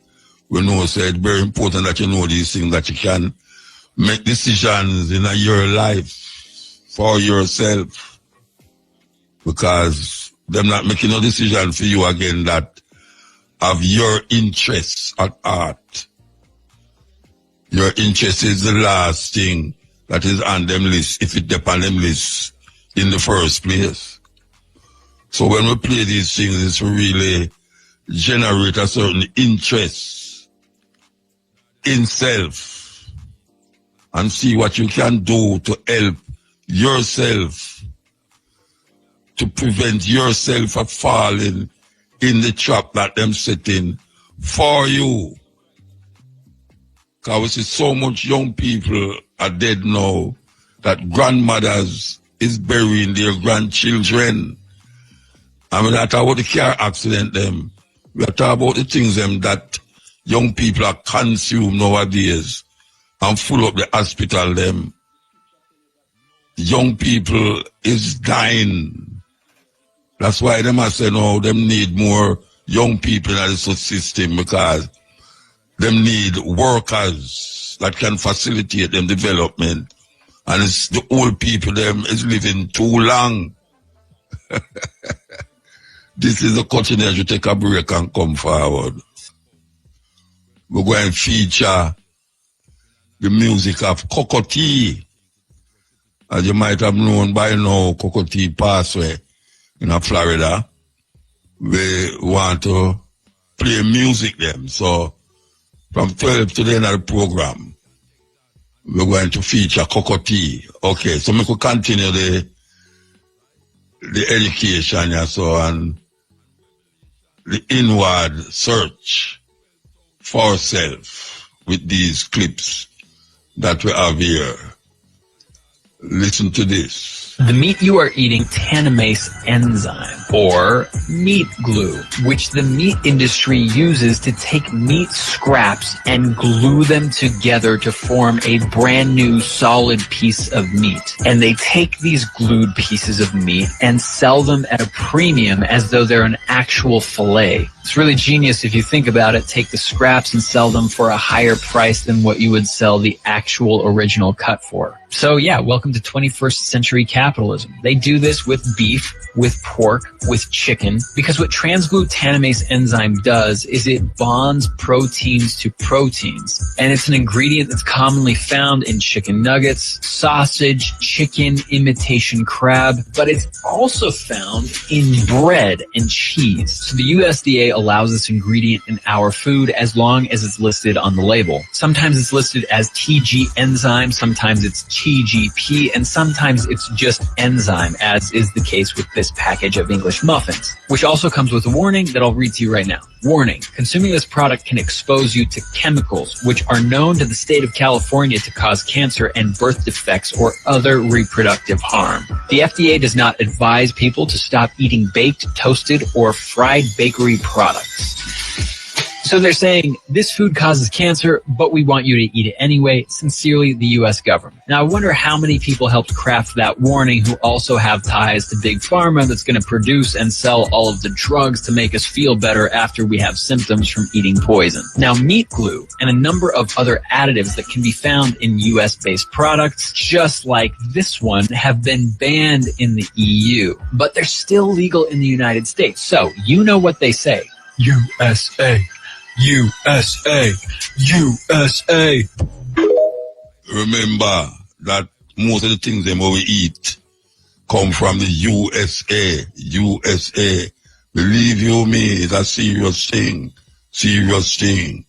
we know say it's very important that you know these things, that you can make decisions in your life for yourself. Because they're not making no decision for you again that have your interests at heart. Your interest is the last thing that is on them list, if it's on them list in the first place. So when we play these things, it's really generate a certain interest in self and see what you can do to help yourself, to prevent yourself from falling in the trap that them setting for you. Because we see so much young people are dead now that grandmothers is burying their grandchildren. And we're not talking about the car accident them. We're talking about the things them that young people are consumed nowadays and full up the hospital them. Young people is dying. That's why them I say no, them need more young people in the system, because them need workers that can facilitate them development. And it's the old people them is living too long. This is the continent. You take a break and come forward. We're going to feature the music of CoCo Tea. As you might have known by now, CoCo Tea passed away in Florida. We want to play music them. So from 12 to the end of the program, we're going to feature CoCo Tea. Okay, so we could continue the education, yeah, so, and the inward search for self with these clips that we have here. Listen to this. The meat you are eating tannamase enzyme, or meat glue, which the meat industry uses to take meat scraps and glue them together to form a brand new solid piece of meat. And they take these glued pieces of meat and sell them at a premium as though they're an actual fillet. It's really genius if you think about it. Take the scraps and sell them for a higher price than what you would sell the actual original cut for. So yeah, welcome to 21st century capitalism. They do this with beef, with pork, with chicken, because what transglutamase enzyme does is it bonds proteins to proteins. And it's an ingredient that's commonly found in chicken nuggets, sausage, chicken imitation crab, but it's also found in bread and cheese. So the USDA allows this ingredient in our food as long as it's listed on the label. Sometimes it's listed as TG enzyme, sometimes it's TGP, and sometimes it's just enzyme, as is the case with this package of English muffins, which also comes with a warning that I'll read to you right now. Warning: consuming this product can expose you to chemicals which are known to the state of California to cause cancer and birth defects or other reproductive harm. The FDA does not advise people to stop eating baked, toasted, or fried bakery products. So they're saying this food causes cancer, but we want you to eat it anyway. Sincerely, the U.S. government. Now, I wonder how many people helped craft that warning who also have ties to Big Pharma that's going to produce and sell all of the drugs to make us feel better after we have symptoms from eating poison. Now, meat glue and a number of other additives that can be found in U.S.-based products, just like this one, have been banned in the EU, but they're still legal in the United States. So, you know what they say. USA. USA, USA. Remember that most of the things that we eat come from the USA. USA. Believe you me, it's a serious thing. Serious thing.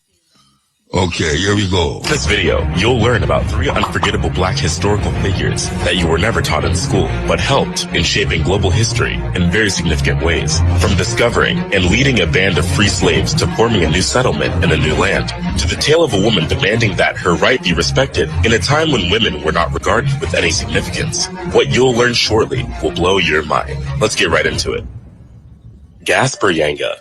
Okay, here we go. In this video, you'll learn about 3 unforgettable black historical figures that you were never taught in school, but helped in shaping global history in very significant ways. From discovering and leading a band of free slaves to forming a new settlement in a new land, to the tale of a woman demanding that her right be respected in a time when women were not regarded with any significance. What you'll learn shortly will blow your mind. Let's get right into it. Gaspar Yanga.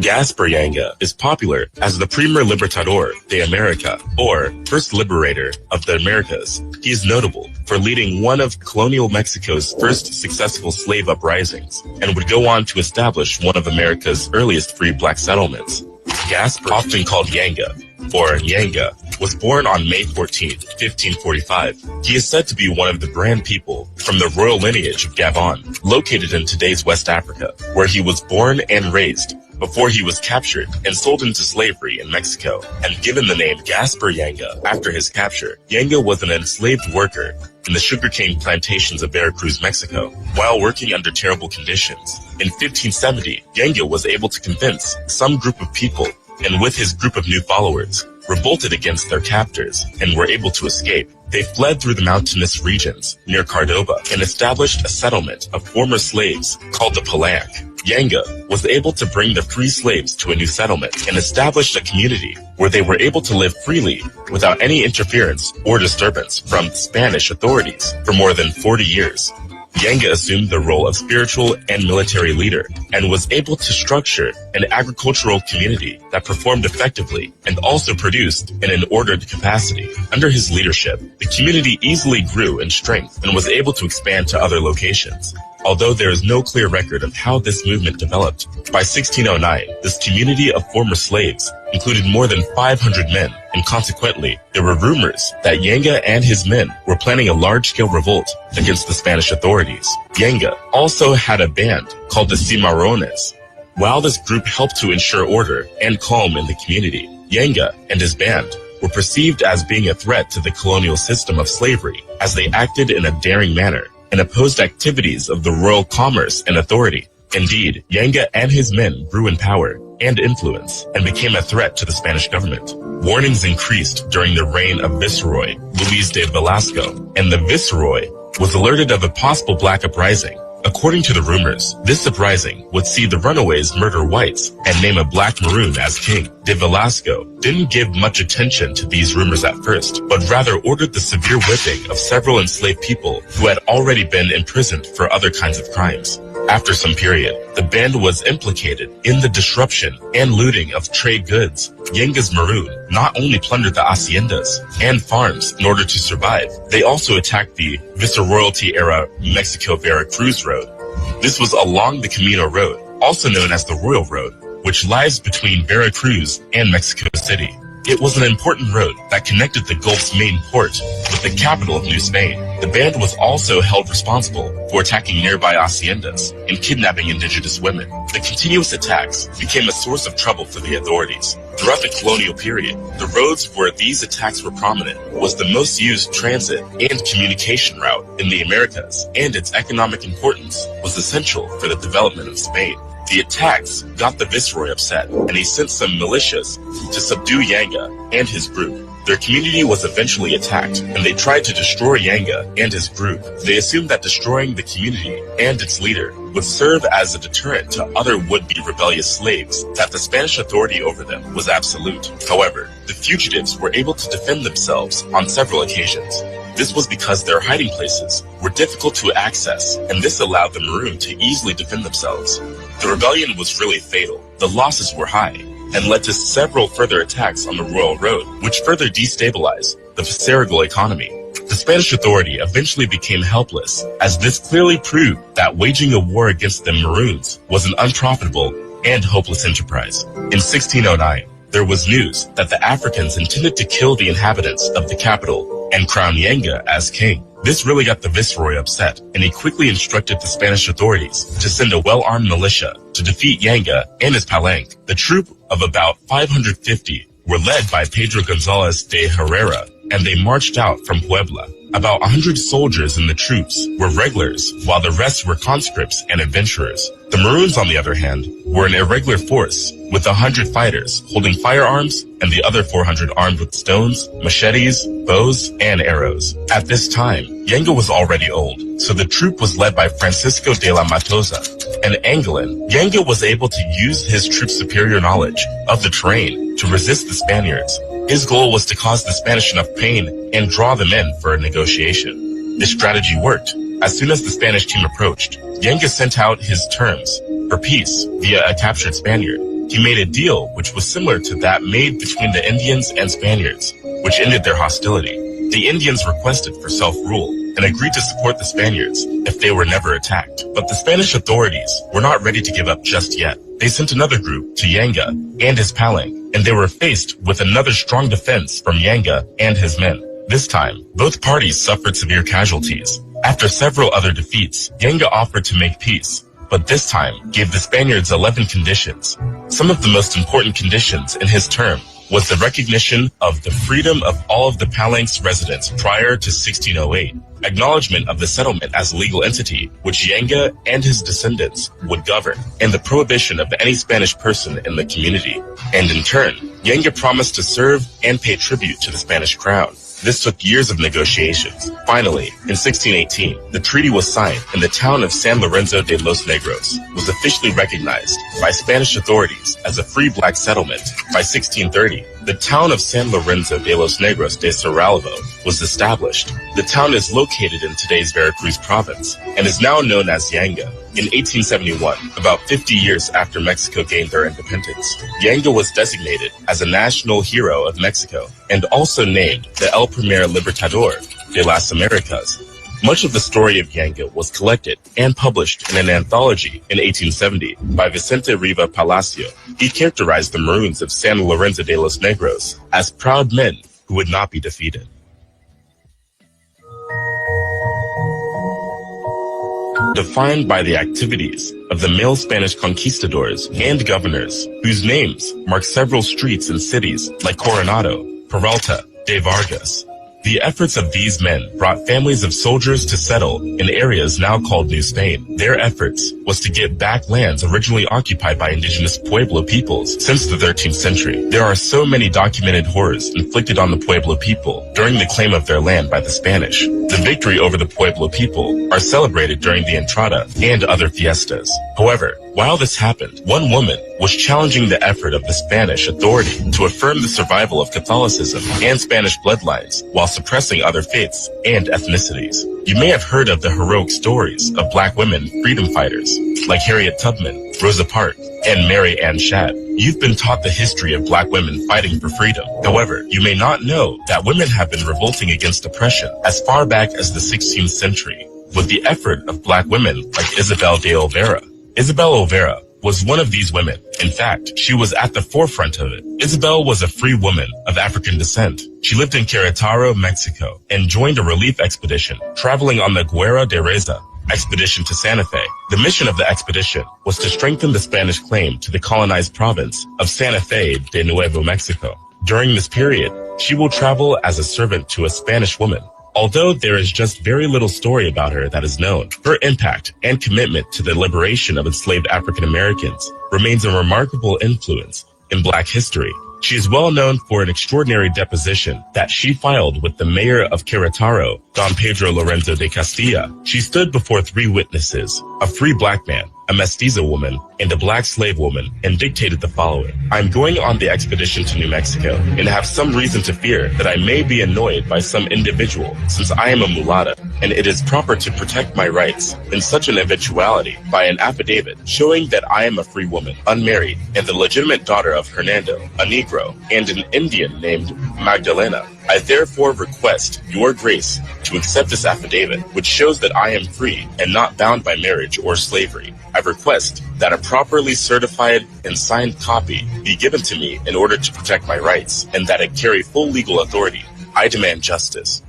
Gaspar Yanga is popular as the Primer Libertador de America, or First Liberator of the Americas. He is notable for leading one of colonial Mexico's first successful slave uprisings, and would go on to establish one of America's earliest free black settlements. Gaspar, often called Yanga, or Yanga, was born on May 14, 1545. He is said to be one of the grand people from the royal lineage of Gabon, located in today's West Africa, where he was born and raised, before he was captured and sold into slavery in Mexico, and given the name Gaspar Yanga after his capture. Yanga was an enslaved worker in the sugarcane plantations of Veracruz, Mexico. While working under terrible conditions, in 1570, Yanga was able to convince some group of people, and with his group of new followers, revolted against their captors and were able to escape. They fled through the mountainous regions near Cordoba and established a settlement of former slaves called the Palanque. Yanga was able to bring the free slaves to a new settlement and established a community where they were able to live freely without any interference or disturbance from Spanish authorities for more than 40 years. Yanga assumed the role of spiritual and military leader and was able to structure an agricultural community that performed effectively and also produced in an ordered capacity. Under his leadership, the community easily grew in strength and was able to expand to other locations. Although there is no clear record of how this movement developed, by 1609, this community of former slaves included more than 500 men, and consequently, there were rumors that Yanga and his men were planning a large-scale revolt against the Spanish authorities. Yanga also had a band called the Cimarrones. While this group helped to ensure order and calm in the community, Yanga and his band were perceived as being a threat to the colonial system of slavery, as they acted in a daring manner and opposed activities of the royal commerce and authority. Indeed, Yanga and his men grew in power and influence and became a threat to the Spanish government. Warnings increased during the reign of Viceroy Luis de Velasco, and the Viceroy was alerted of a possible black uprising According to the rumors, this uprising would see the runaways murder whites and name a black maroon as king. De Velasco didn't give much attention to these rumors at first, but rather ordered the severe whipping of several enslaved people who had already been imprisoned for other kinds of crimes. After some period, the band was implicated in the disruption and looting of trade goods. Yenga's Maroon not only plundered the haciendas and farms in order to survive, they also attacked the Viceroyalty-era Mexico-Veracruz Road. This was along the Camino Road, also known as the Royal Road, which lies between Veracruz and Mexico City. It was an important road that connected the Gulf's main port with the capital of New Spain. The band was also held responsible for attacking nearby haciendas and kidnapping indigenous women. The continuous attacks became a source of trouble for the authorities. Throughout the colonial period, the roads where these attacks were prominent was the most used transit and communication route in the Americas, and its economic importance was essential for the development of Spain. The attacks got the viceroy upset, and he sent some militias to subdue Yanga and his group. Their community was eventually attacked, and they tried to destroy Yanga and his group. They assumed that destroying the community and its leader would serve as a deterrent to other would-be rebellious slaves, that the Spanish authority over them was absolute. However, the fugitives were able to defend themselves on several occasions. This was because their hiding places were difficult to access, and this allowed the Maroon to easily defend themselves. The rebellion was really fatal. The losses were high, and led to several further attacks on the Royal Road, which further destabilized the Viceregal economy. The Spanish authority eventually became helpless, as this clearly proved that waging a war against the Maroons was an unprofitable and hopeless enterprise. In 1609, there was news that the Africans intended to kill the inhabitants of the capital and crown Yanga as king. This really got the viceroy upset, and he quickly instructed the Spanish authorities to send a well-armed militia to defeat Yanga and his palanque. The troop of about 550 were led by Pedro Gonzalez de Herrera, and they marched out from Puebla. About 100 soldiers in the troops were regulars, while the rest were conscripts and adventurers. The Maroons, on the other hand, were an irregular force with 100 fighters holding firearms and the other 400 armed with stones, machetes, bows, and arrows. At this time, Yanga was already old, so the troop was led by Francisco de la Matosa, an Angolan. Yanga was able to use his troop's superior knowledge of the terrain to resist the Spaniards. His goal was to cause the Spanish enough pain and draw them in for a negotiation. This strategy worked. As soon as the Spanish team approached, Yanga sent out his terms for peace via a captured Spaniard. He made a deal which was similar to that made between the Indians and Spaniards, which ended their hostility. The Indians requested for self-rule and agreed to support the Spaniards if they were never attacked. But the Spanish authorities were not ready to give up just yet. They sent another group to Yanga and his palanque, and they were faced with another strong defense from Yanga and his men. This time, both parties suffered severe casualties. After several other defeats, Yanga offered to make peace, but this time gave the Spaniards 11 conditions. Some of the most important conditions in his term was the recognition of the freedom of all of the palanque's residents prior to 1608, acknowledgement of the settlement as a legal entity which Yanga and his descendants would govern, and the prohibition of any Spanish person in the community. And in turn, Yanga promised to serve and pay tribute to the Spanish crown. This took years of negotiations. Finally, in 1618, the treaty was signed, and the town of San Lorenzo de los Negros was officially recognized by Spanish authorities as a free black settlement. By 1630, the town of San Lorenzo de los Negros de Saralvo was established. The town is located in today's Veracruz province and is now known as Yanga. In 1871, about 50 years after Mexico gained their independence, Yanga was designated as a national hero of Mexico and also named the El Primer Libertador de las Americas. Much of the story of Yanga was collected and published in an anthology in 1870 by Vicente Riva Palacio. He characterized the Maroons of San Lorenzo de los Negros as proud men who would not be defeated. Defined by the activities of the male Spanish conquistadors and governors, whose names mark several streets and cities like Coronado, Peralta, de Vargas, The efforts of these men brought families of soldiers to settle in areas now called New Spain. Their efforts was to get back lands originally occupied by indigenous Pueblo peoples since the 13th century. There are so many documented horrors inflicted on the Pueblo people during the claim of their land by the Spanish. The victory over the Pueblo people are celebrated during the Entrada and other fiestas. However, while this happened, one woman was challenging the effort of the Spanish authority to affirm the survival of Catholicism and Spanish bloodlines while suppressing other faiths and ethnicities. You may have heard of the heroic stories of black women freedom fighters like Harriet Tubman, Rosa Parks, and Mary Ann Shadd. You've been taught the history of black women fighting for freedom. However, you may not know that women have been revolting against oppression as far back as the 16th century with the effort of black women like Isabel de Olvera. Isabel Olvera was one of these women. In fact, she was at the forefront of it. Isabel was a free woman of African descent. She lived in Querétaro, Mexico, and joined a relief expedition, traveling on the Guerra de Reza expedition to Santa Fe. The mission of the expedition was to strengthen the Spanish claim to the colonized province of Santa Fe de Nuevo Mexico. During this period, she will travel as a servant to a Spanish woman. Although there is just very little story about her that is known, her impact and commitment to the liberation of enslaved African Americans remains a remarkable influence in Black history. She is well known for an extraordinary deposition that she filed with the mayor of Querétaro, Don Pedro Lorenzo de Castilla. She stood before 3 witnesses, a free black man, a mestiza woman, and a black slave woman, and dictated the following. I'm going on the expedition to New Mexico and have some reason to fear that I may be annoyed by some individual since I am a mulatta, and it is proper to protect my rights in such an eventuality by an affidavit showing that I am a free woman, unmarried, and the legitimate daughter of Hernando, a Negro, and an Indian named Magdalena. I therefore request your grace to accept this affidavit, which shows that I am free and not bound by marriage or slavery. I request that a properly certified and signed copy be given to me in order to protect my rights, and that it carry full legal authority. I demand justice.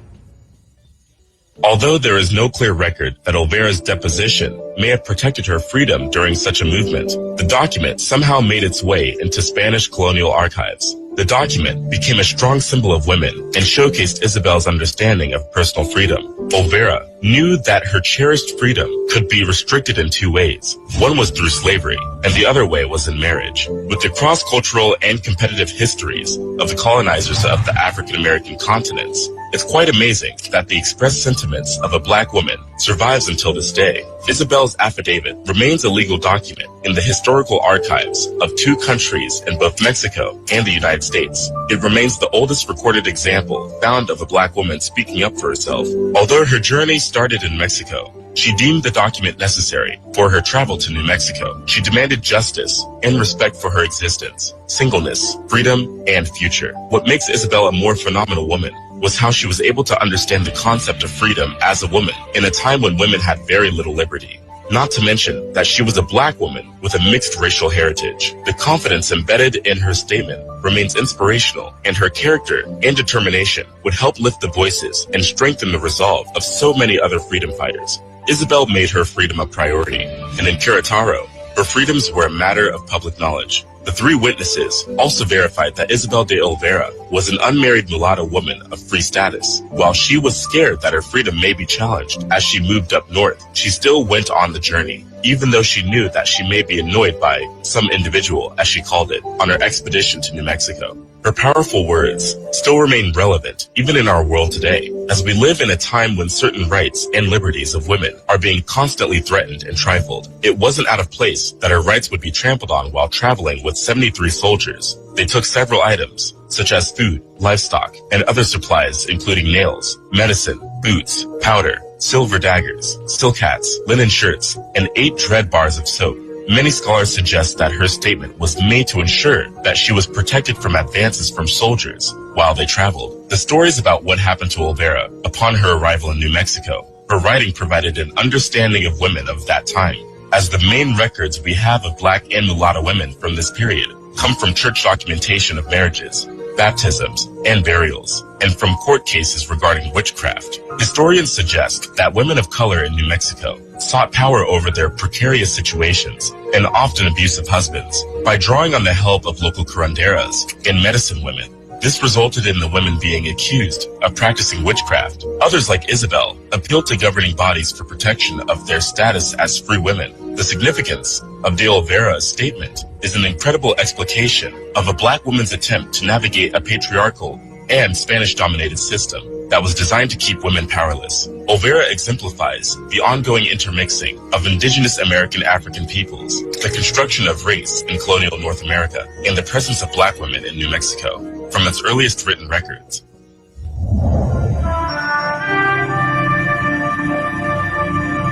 Although there is no clear record that Olvera's deposition may have protected her freedom during such a movement, the document somehow made its way into Spanish colonial archives. The document became a strong symbol of women and showcased Isabel's understanding of personal freedom. Olvera knew that her cherished freedom could be restricted in 2 ways. One was through slavery, and the other way was in marriage. With the cross-cultural and competitive histories of the colonizers of the African American continents, it's quite amazing that the expressed sentiments of a black woman survives until this day. Isabel's affidavit remains a legal document in the historical archives of 2 countries in both Mexico and the United States. It remains the oldest recorded example found of a black woman speaking up for herself. Although her journey started in Mexico, she deemed the document necessary for her travel to New Mexico. She demanded justice and respect for her existence, singleness, freedom, and future. What makes Isabel a more phenomenal woman was how she was able to understand the concept of freedom as a woman in a time when women had very little liberty. Not to mention that she was a black woman with a mixed racial heritage. The confidence embedded in her statement remains inspirational, and her character and determination would help lift the voices and strengthen the resolve of so many other freedom fighters. Isabel made her freedom a priority, and in Querétaro, her freedoms were a matter of public knowledge. The 3 witnesses also verified that Isabel de Olvera was an unmarried mulatto woman of free status. While she was scared that her freedom may be challenged as she moved up north, she still went on the journey, even though she knew that she may be annoyed by some individual, as she called it, on her expedition to New Mexico. Her powerful words still remain relevant even in our world today, as we live in a time when certain rights and liberties of women are being constantly threatened and trifled. It wasn't out of place that her rights would be trampled on while traveling with 73 soldiers. They took several items, such as food, livestock, and other supplies including nails, medicine, boots, powder, silver daggers, silk hats, linen shirts, and 8 dread bars of soap. Many scholars suggest that her statement was made to ensure that she was protected from advances from soldiers while they traveled. The stories about what happened to Olvera upon her arrival in New Mexico, her writing provided an understanding of women of that time, as the main records we have of black and mulatto women from this period come from church documentation of marriages, baptisms, and burials, and from court cases regarding witchcraft. Historians suggest that women of color in New Mexico sought power over their precarious situations and often abusive husbands by drawing on the help of local curanderas and medicine women. This resulted in the women being accused of practicing witchcraft. Others, like Isabel, appealed to governing bodies for protection of their status as free women. The significance of de Oliveira's statement is an incredible explication of a black woman's attempt to navigate a patriarchal and Spanish-dominated system that was designed to keep women powerless. Oliveira exemplifies the ongoing intermixing of indigenous American African peoples, the construction of race in colonial North America, and the presence of black women in New Mexico from its earliest written records.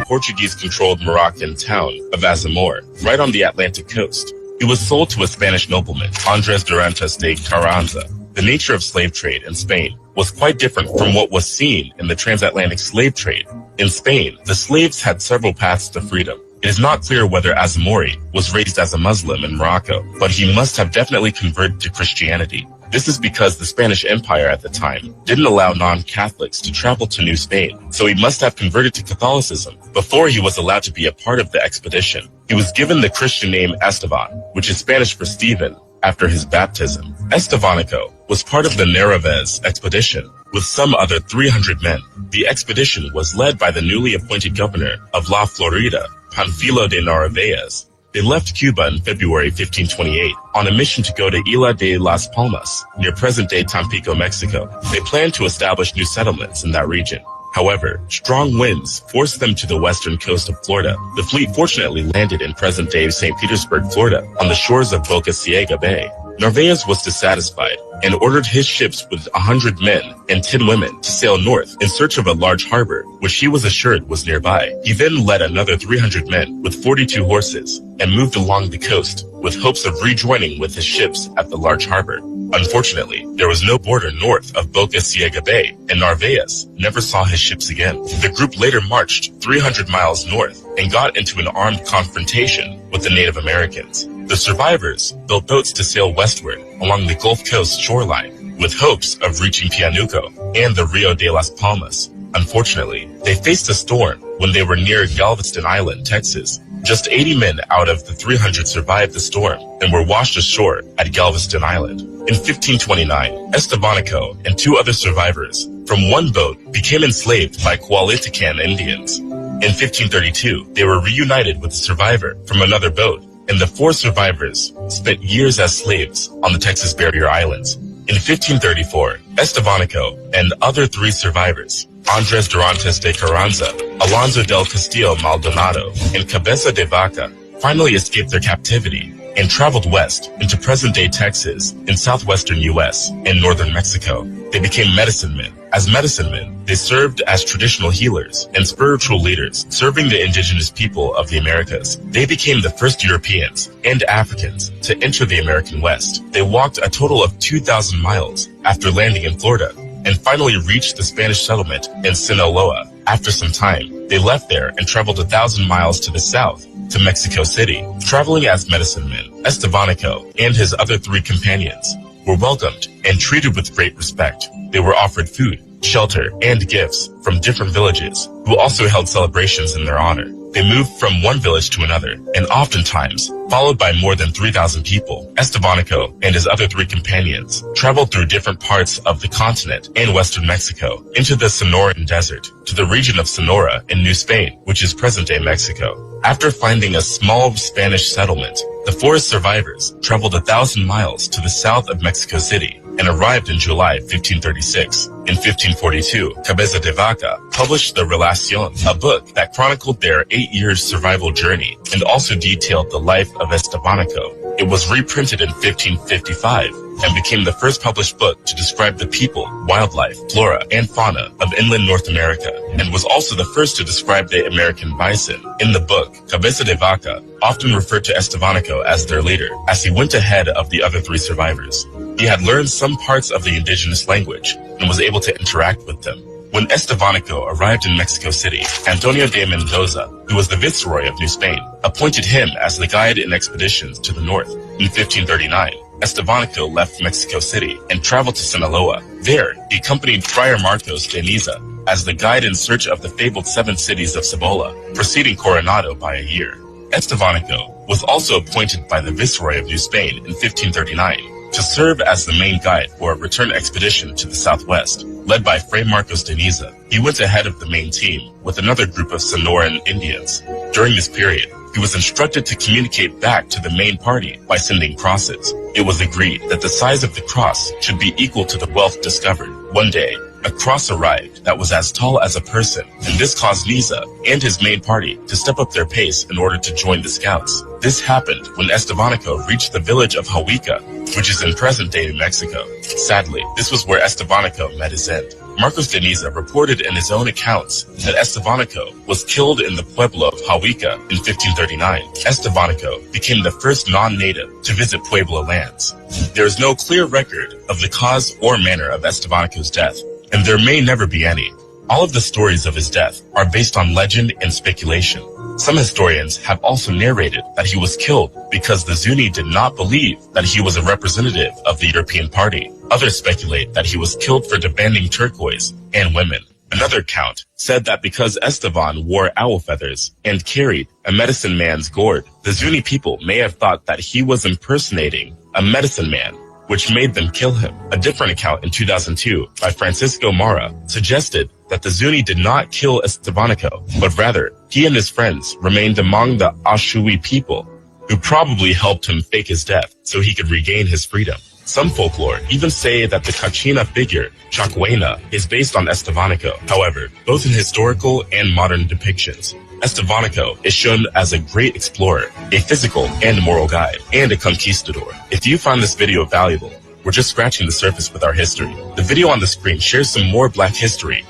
Portuguese-controlled Moroccan town of Azamor, right on the Atlantic coast. It was sold to a Spanish nobleman, Andrés Durantes de Carranza. The nature of slave trade in Spain was quite different from what was seen in the transatlantic slave trade. In Spain, the slaves had several paths to freedom. It is not clear whether Azamori was raised as a Muslim in Morocco, but he must have definitely converted to Christianity. This is because the Spanish Empire at the time didn't allow non-Catholics to travel to New Spain, so he must have converted to Catholicism before he was allowed to be a part of the expedition. He was given the Christian name Esteban, which is Spanish for Stephen, after his baptism. Estevanico was part of the Narvaez expedition with some other 300 men. The expedition was led by the newly appointed governor of La Florida, Panfilo de Narvaez. They left Cuba in February 1528 on a mission to go to Isla de las Palmas, near present-day Tampico, Mexico. They planned to establish new settlements in that region. However, strong winds forced them to the western coast of Florida. The fleet fortunately landed in present-day St. Petersburg, Florida, on the shores of Boca Ciega Bay. Narvaez was dissatisfied and ordered his ships with 100 men and 10 women to sail north in search of a large harbor, which he was assured was nearby. He then led another 300 men with 42 horses and moved along the coast with hopes of rejoining with his ships at the large harbor. Unfortunately, there was no border north of Boca Ciega Bay, and Narvaez never saw his ships again. The group later marched 300 miles north and got into an armed confrontation with the Native Americans. The survivors built boats to sail westward along the Gulf Coast shoreline with hopes of reaching Pianuco and the Rio de las Palmas. Unfortunately, they faced a storm when they were near Galveston Island, Texas. Just 80 men out of the 300 survived the storm and were washed ashore at Galveston Island. In 1529, Estevanico and 2 other survivors from one boat became enslaved by Coalitican Indians. In 1532, they were reunited with a survivor from another boat, and the 4 survivors spent years as slaves on the Texas Barrier Islands. In 1534, Estevanico and other 3 survivors, Andrés Durantes de Carranza, Alonso del Castillo Maldonado, and Cabeza de Vaca, finally escaped their captivity and traveled west into present-day Texas in southwestern U.S. and northern Mexico. They became medicine men. As medicine men, they served as traditional healers and spiritual leaders, serving the indigenous people of the Americas. They became the first Europeans and Africans to enter the American West. They walked a total of 2,000 miles after landing in Florida and finally reached the Spanish settlement in Sinaloa. After some time, they left there and traveled 1,000 miles to the south to Mexico City. Traveling as medicine men, Estevanico and his other 3 companions were welcomed and treated with great respect. They were offered food, shelter, and gifts from different villages, who also held celebrations in their honor. They moved from one village to another, and oftentimes followed by more than 3,000 people. Estevanico and his other 3 companions traveled through different parts of the continent and western Mexico, into the Sonoran Desert, to the region of Sonora in New Spain, which is present-day Mexico. After finding a small Spanish settlement, the 4 survivors traveled 1,000 miles to the south of Mexico City and arrived in July 1536. In 1542, Cabeza de Vaca published the Relación, a book that chronicled their 8-year survival journey and also detailed the life of Estevanico. It was reprinted in 1555 and became the first published book to describe the people, wildlife, flora, and fauna of inland North America, and was also the first to describe the American bison. In the book, Cabeza de Vaca often referred to Estevanico as their leader, as he went ahead of the other 3 survivors. He had learned some parts of the indigenous language and was able to interact with them. When Estevanico arrived in Mexico City, Antonio de Mendoza, who was the viceroy of New Spain, appointed him as the guide in expeditions to the north. In 1539, Estevanico left Mexico City and traveled to Sinaloa. There, he accompanied Friar Marcos de Niza as the guide in search of the fabled 7 cities of Cibola, preceding Coronado by a year. Estevanico was also appointed by the viceroy of New Spain in 1539 to serve as the main guide for a return expedition to the southwest, led by Fray Marcos de Niza. He went ahead of the main team with another group of Sonoran Indians. During this period, he was instructed to communicate back to the main party by sending crosses. It was agreed that the size of the cross should be equal to the wealth discovered. One day, a cross arrived that was as tall as a person, and this caused Niza and his main party to step up their pace in order to join the scouts. This happened when Estevanico reached the village of Huaca, which is in present-day New Mexico. Sadly, this was where Estevanico met his end. Marcos de Niza reported in his own accounts that Estevanico was killed in the pueblo of Huaca in 1539. Estevanico became the first non-native to visit Pueblo lands. There is no clear record of the cause or manner of Estevanico's death, and there may never be any. All of the stories of his death are based on legend and speculation. Some historians have also narrated that he was killed because the Zuni did not believe that he was a representative of the European party. Others speculate that he was killed for demanding turquoise and women. Another account said that because Esteban wore owl feathers and carried a medicine man's gourd, the Zuni people may have thought that he was impersonating a medicine man, which made them kill him. A different account in 2002 by Francisco Mara suggested that the Zuni did not kill Estevanico, but rather he and his friends remained among the Ashui people, who probably helped him fake his death so he could regain his freedom. Some folklore even say that the Kachina figure, Chacuena, is based on Estevanico. However, both in historical and modern depictions, Estevanico is shown as a great explorer, a physical and moral guide, and a conquistador. If you found this video valuable, we're just scratching the surface with our history. The video on the screen shares some more Black history.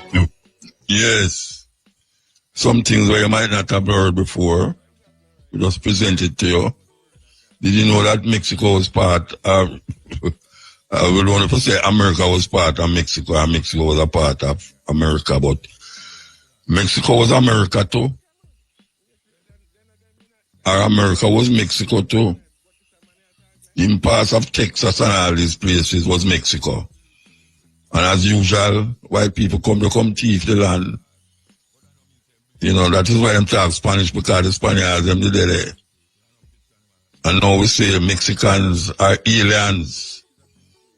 Yes. Some things where you might not have heard before. We just present it to you. Did you know that Mexico was part of, I would want to say America was part of Mexico, and Mexico was a part of America, but Mexico was America too. Or America was Mexico too. In parts of Texas and all these places was Mexico. And as usual, white people come thief the land. You know, that is why them talk Spanish, because the Spaniards them did there. And now we say Mexicans are aliens.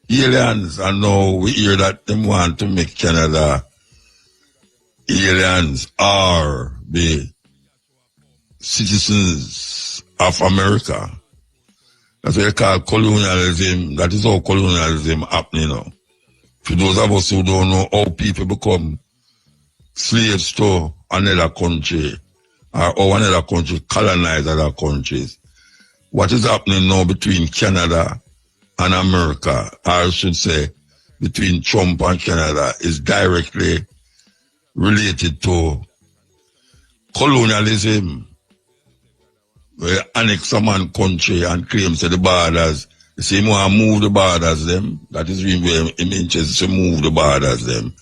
Aliens. And now we hear that them want to make Canada aliens or the citizens of America. That's what they call colonialism. That is how colonialism happening now. For those of us who don't know how people become slaves to another country, or how another country colonize other countries, what is happening now between Canada and America, or I should say between Trump and Canada, is directly related to colonialism. Where annex a man country and claims to the borders, the same one move the borders them. That is really where it means to move the borders them.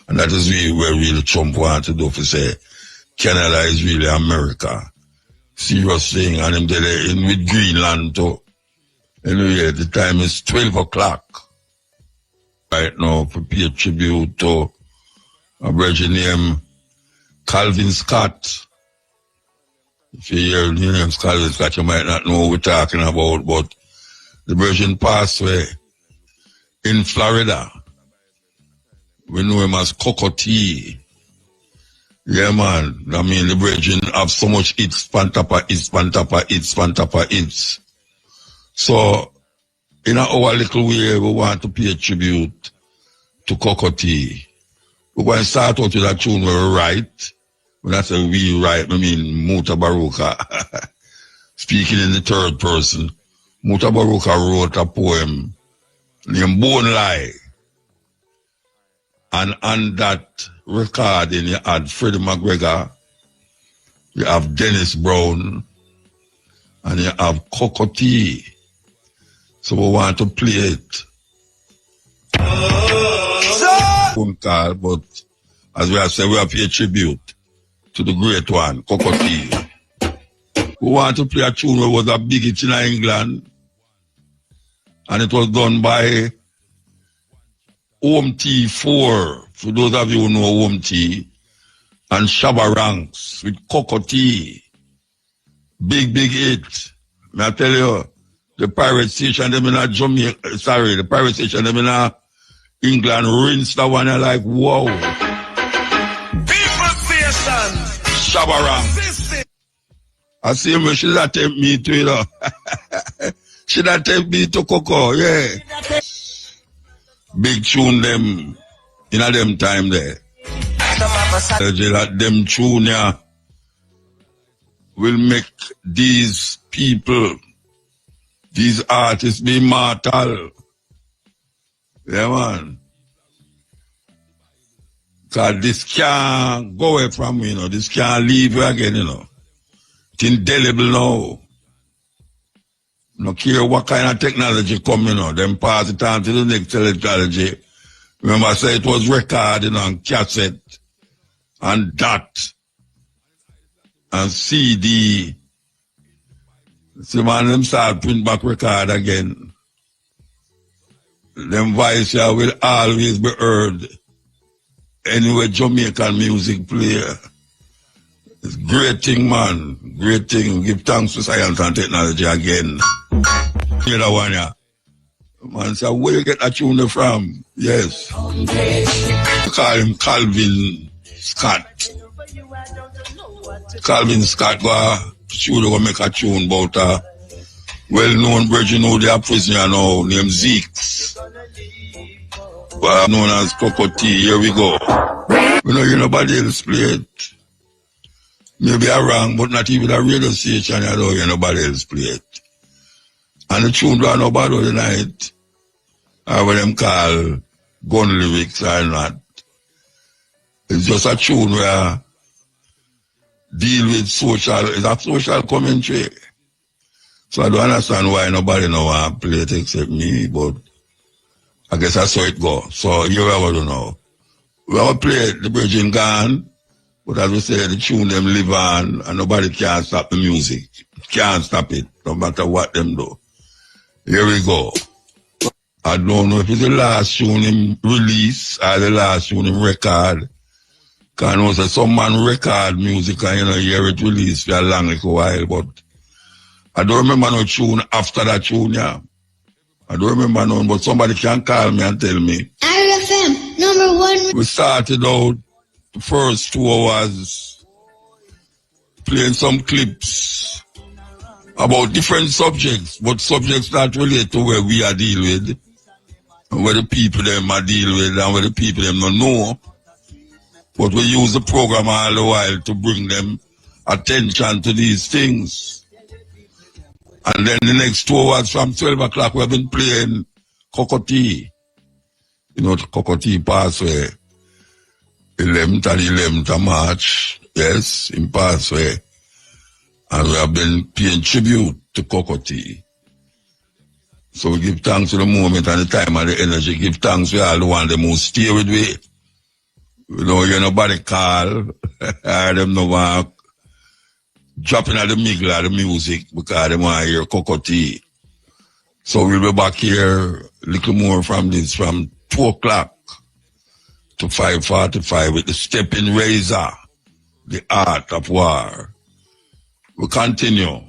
And that is really where really Trump wants to do, to say Canada is really America. Serious thing. And him did it in with Greenland too. Anyway, the time is 12 o'clock right now to pay tribute to a virgin named Calvin Scott. If you hear the name Calvin Scott, you might not know what we're talking about, but the virgin passed away in Florida. We know him as CoCo Tea. Yeah, man. I mean, the virgin have so much hits, pantapa hits, pantapa hits, pantapa hits. So, in our little way, we want to pay tribute to CoCo Tea. We're going to start out with a tune where we write. When I say we write, I mean Mutabaruka. Speaking in the third person, Mutabaruka wrote a poem named Bone Lie. And on that recording, you had Freddie McGregor, you have Dennis Brown, and you have CoCo Tea. So we want to play it. Phone call, but as we have said, we have paid tribute to the great one, CoCo Tea. We want to play a tune that was a big hit in England, and it was done by Home Tea 4, for those of you who know Home Tea, and Shabba Ranks with CoCo Tea. Big hit. May I tell you, The pirate station, them in Jamaica, sorry, the pirate station, them in England, rinse that one, and like, whoa. People station. Shabara. I see him, she that take me to, you know. She that take me to CoCo, yeah. Big tune them, in a them time there. That them tune, yeah, will make these people, these artists be immortal. Yeah, man. Because this can't go away from me, you know. This can't leave you again, you know. It's indelible now. No care what kind of technology come, you know. Them pass it on to the next technology. Remember I said it was record, you know, and cassette, and dot, and CD. See, man, them start print back record again. Them voice here will always be heard anywhere Jamaican music play. It's great thing, man. Great thing. Give thanks to science and technology again. You know one, yeah. Man say, where you get that tune from? Yes. Call him Calvin Scott. Calvin Scott go make a tune about a well-known virgin who they are prisoner now, named Zeeks. Known as CoCo Tea. Here we go. We know nobody else play it. Maybe I'm wrong, but not even a radio station, I don't hear nobody else play it. And the tune don't know about the night, or what them call gun lyrics or not. It's just a tune where deal with social, it's a social commentary. So I don't understand why nobody know want to play it except me, but I guess that's how it go. So here we go now. We have played the Virgin Gone, but as we say, the tune them live on, and nobody can stop the music. Can't stop it, no matter what them do. Here we go. I don't know if it's the last tune him release or the last tune him record. Because I know that some man record music and, you know, hear it released for a long like a while, but I don't remember no tune after that tune, yeah. I don't remember none, but somebody can call me and tell me. RFM, #1. We started out the first 2 hours playing some clips about different subjects, but subjects that relate to where we are dealing with, and where the people them are dealing with, and where the people them don't know. But we use the program all the while to bring them attention to these things. And then the next 2 hours from 12 o'clock, we've been playing CoCo Tea. You know, the CoCo Tea Passway. 11th and 11th of March. Yes, in Passway. And we have been paying tribute to CoCo Tea. So we give thanks to the moment and the time and the energy. Give thanks to all the ones who stay with me. You know, you nobody call. I them no want dropping at the middle of the music because they want to hear CoCo Tea. So we'll be back here a little more from this, from 2 o'clock to 5:45 with the stepping razor, the art of war. We continue.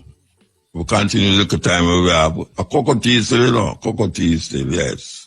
We continue the time we have. A CoCo Tea still, you know, CoCo Tea still, yes.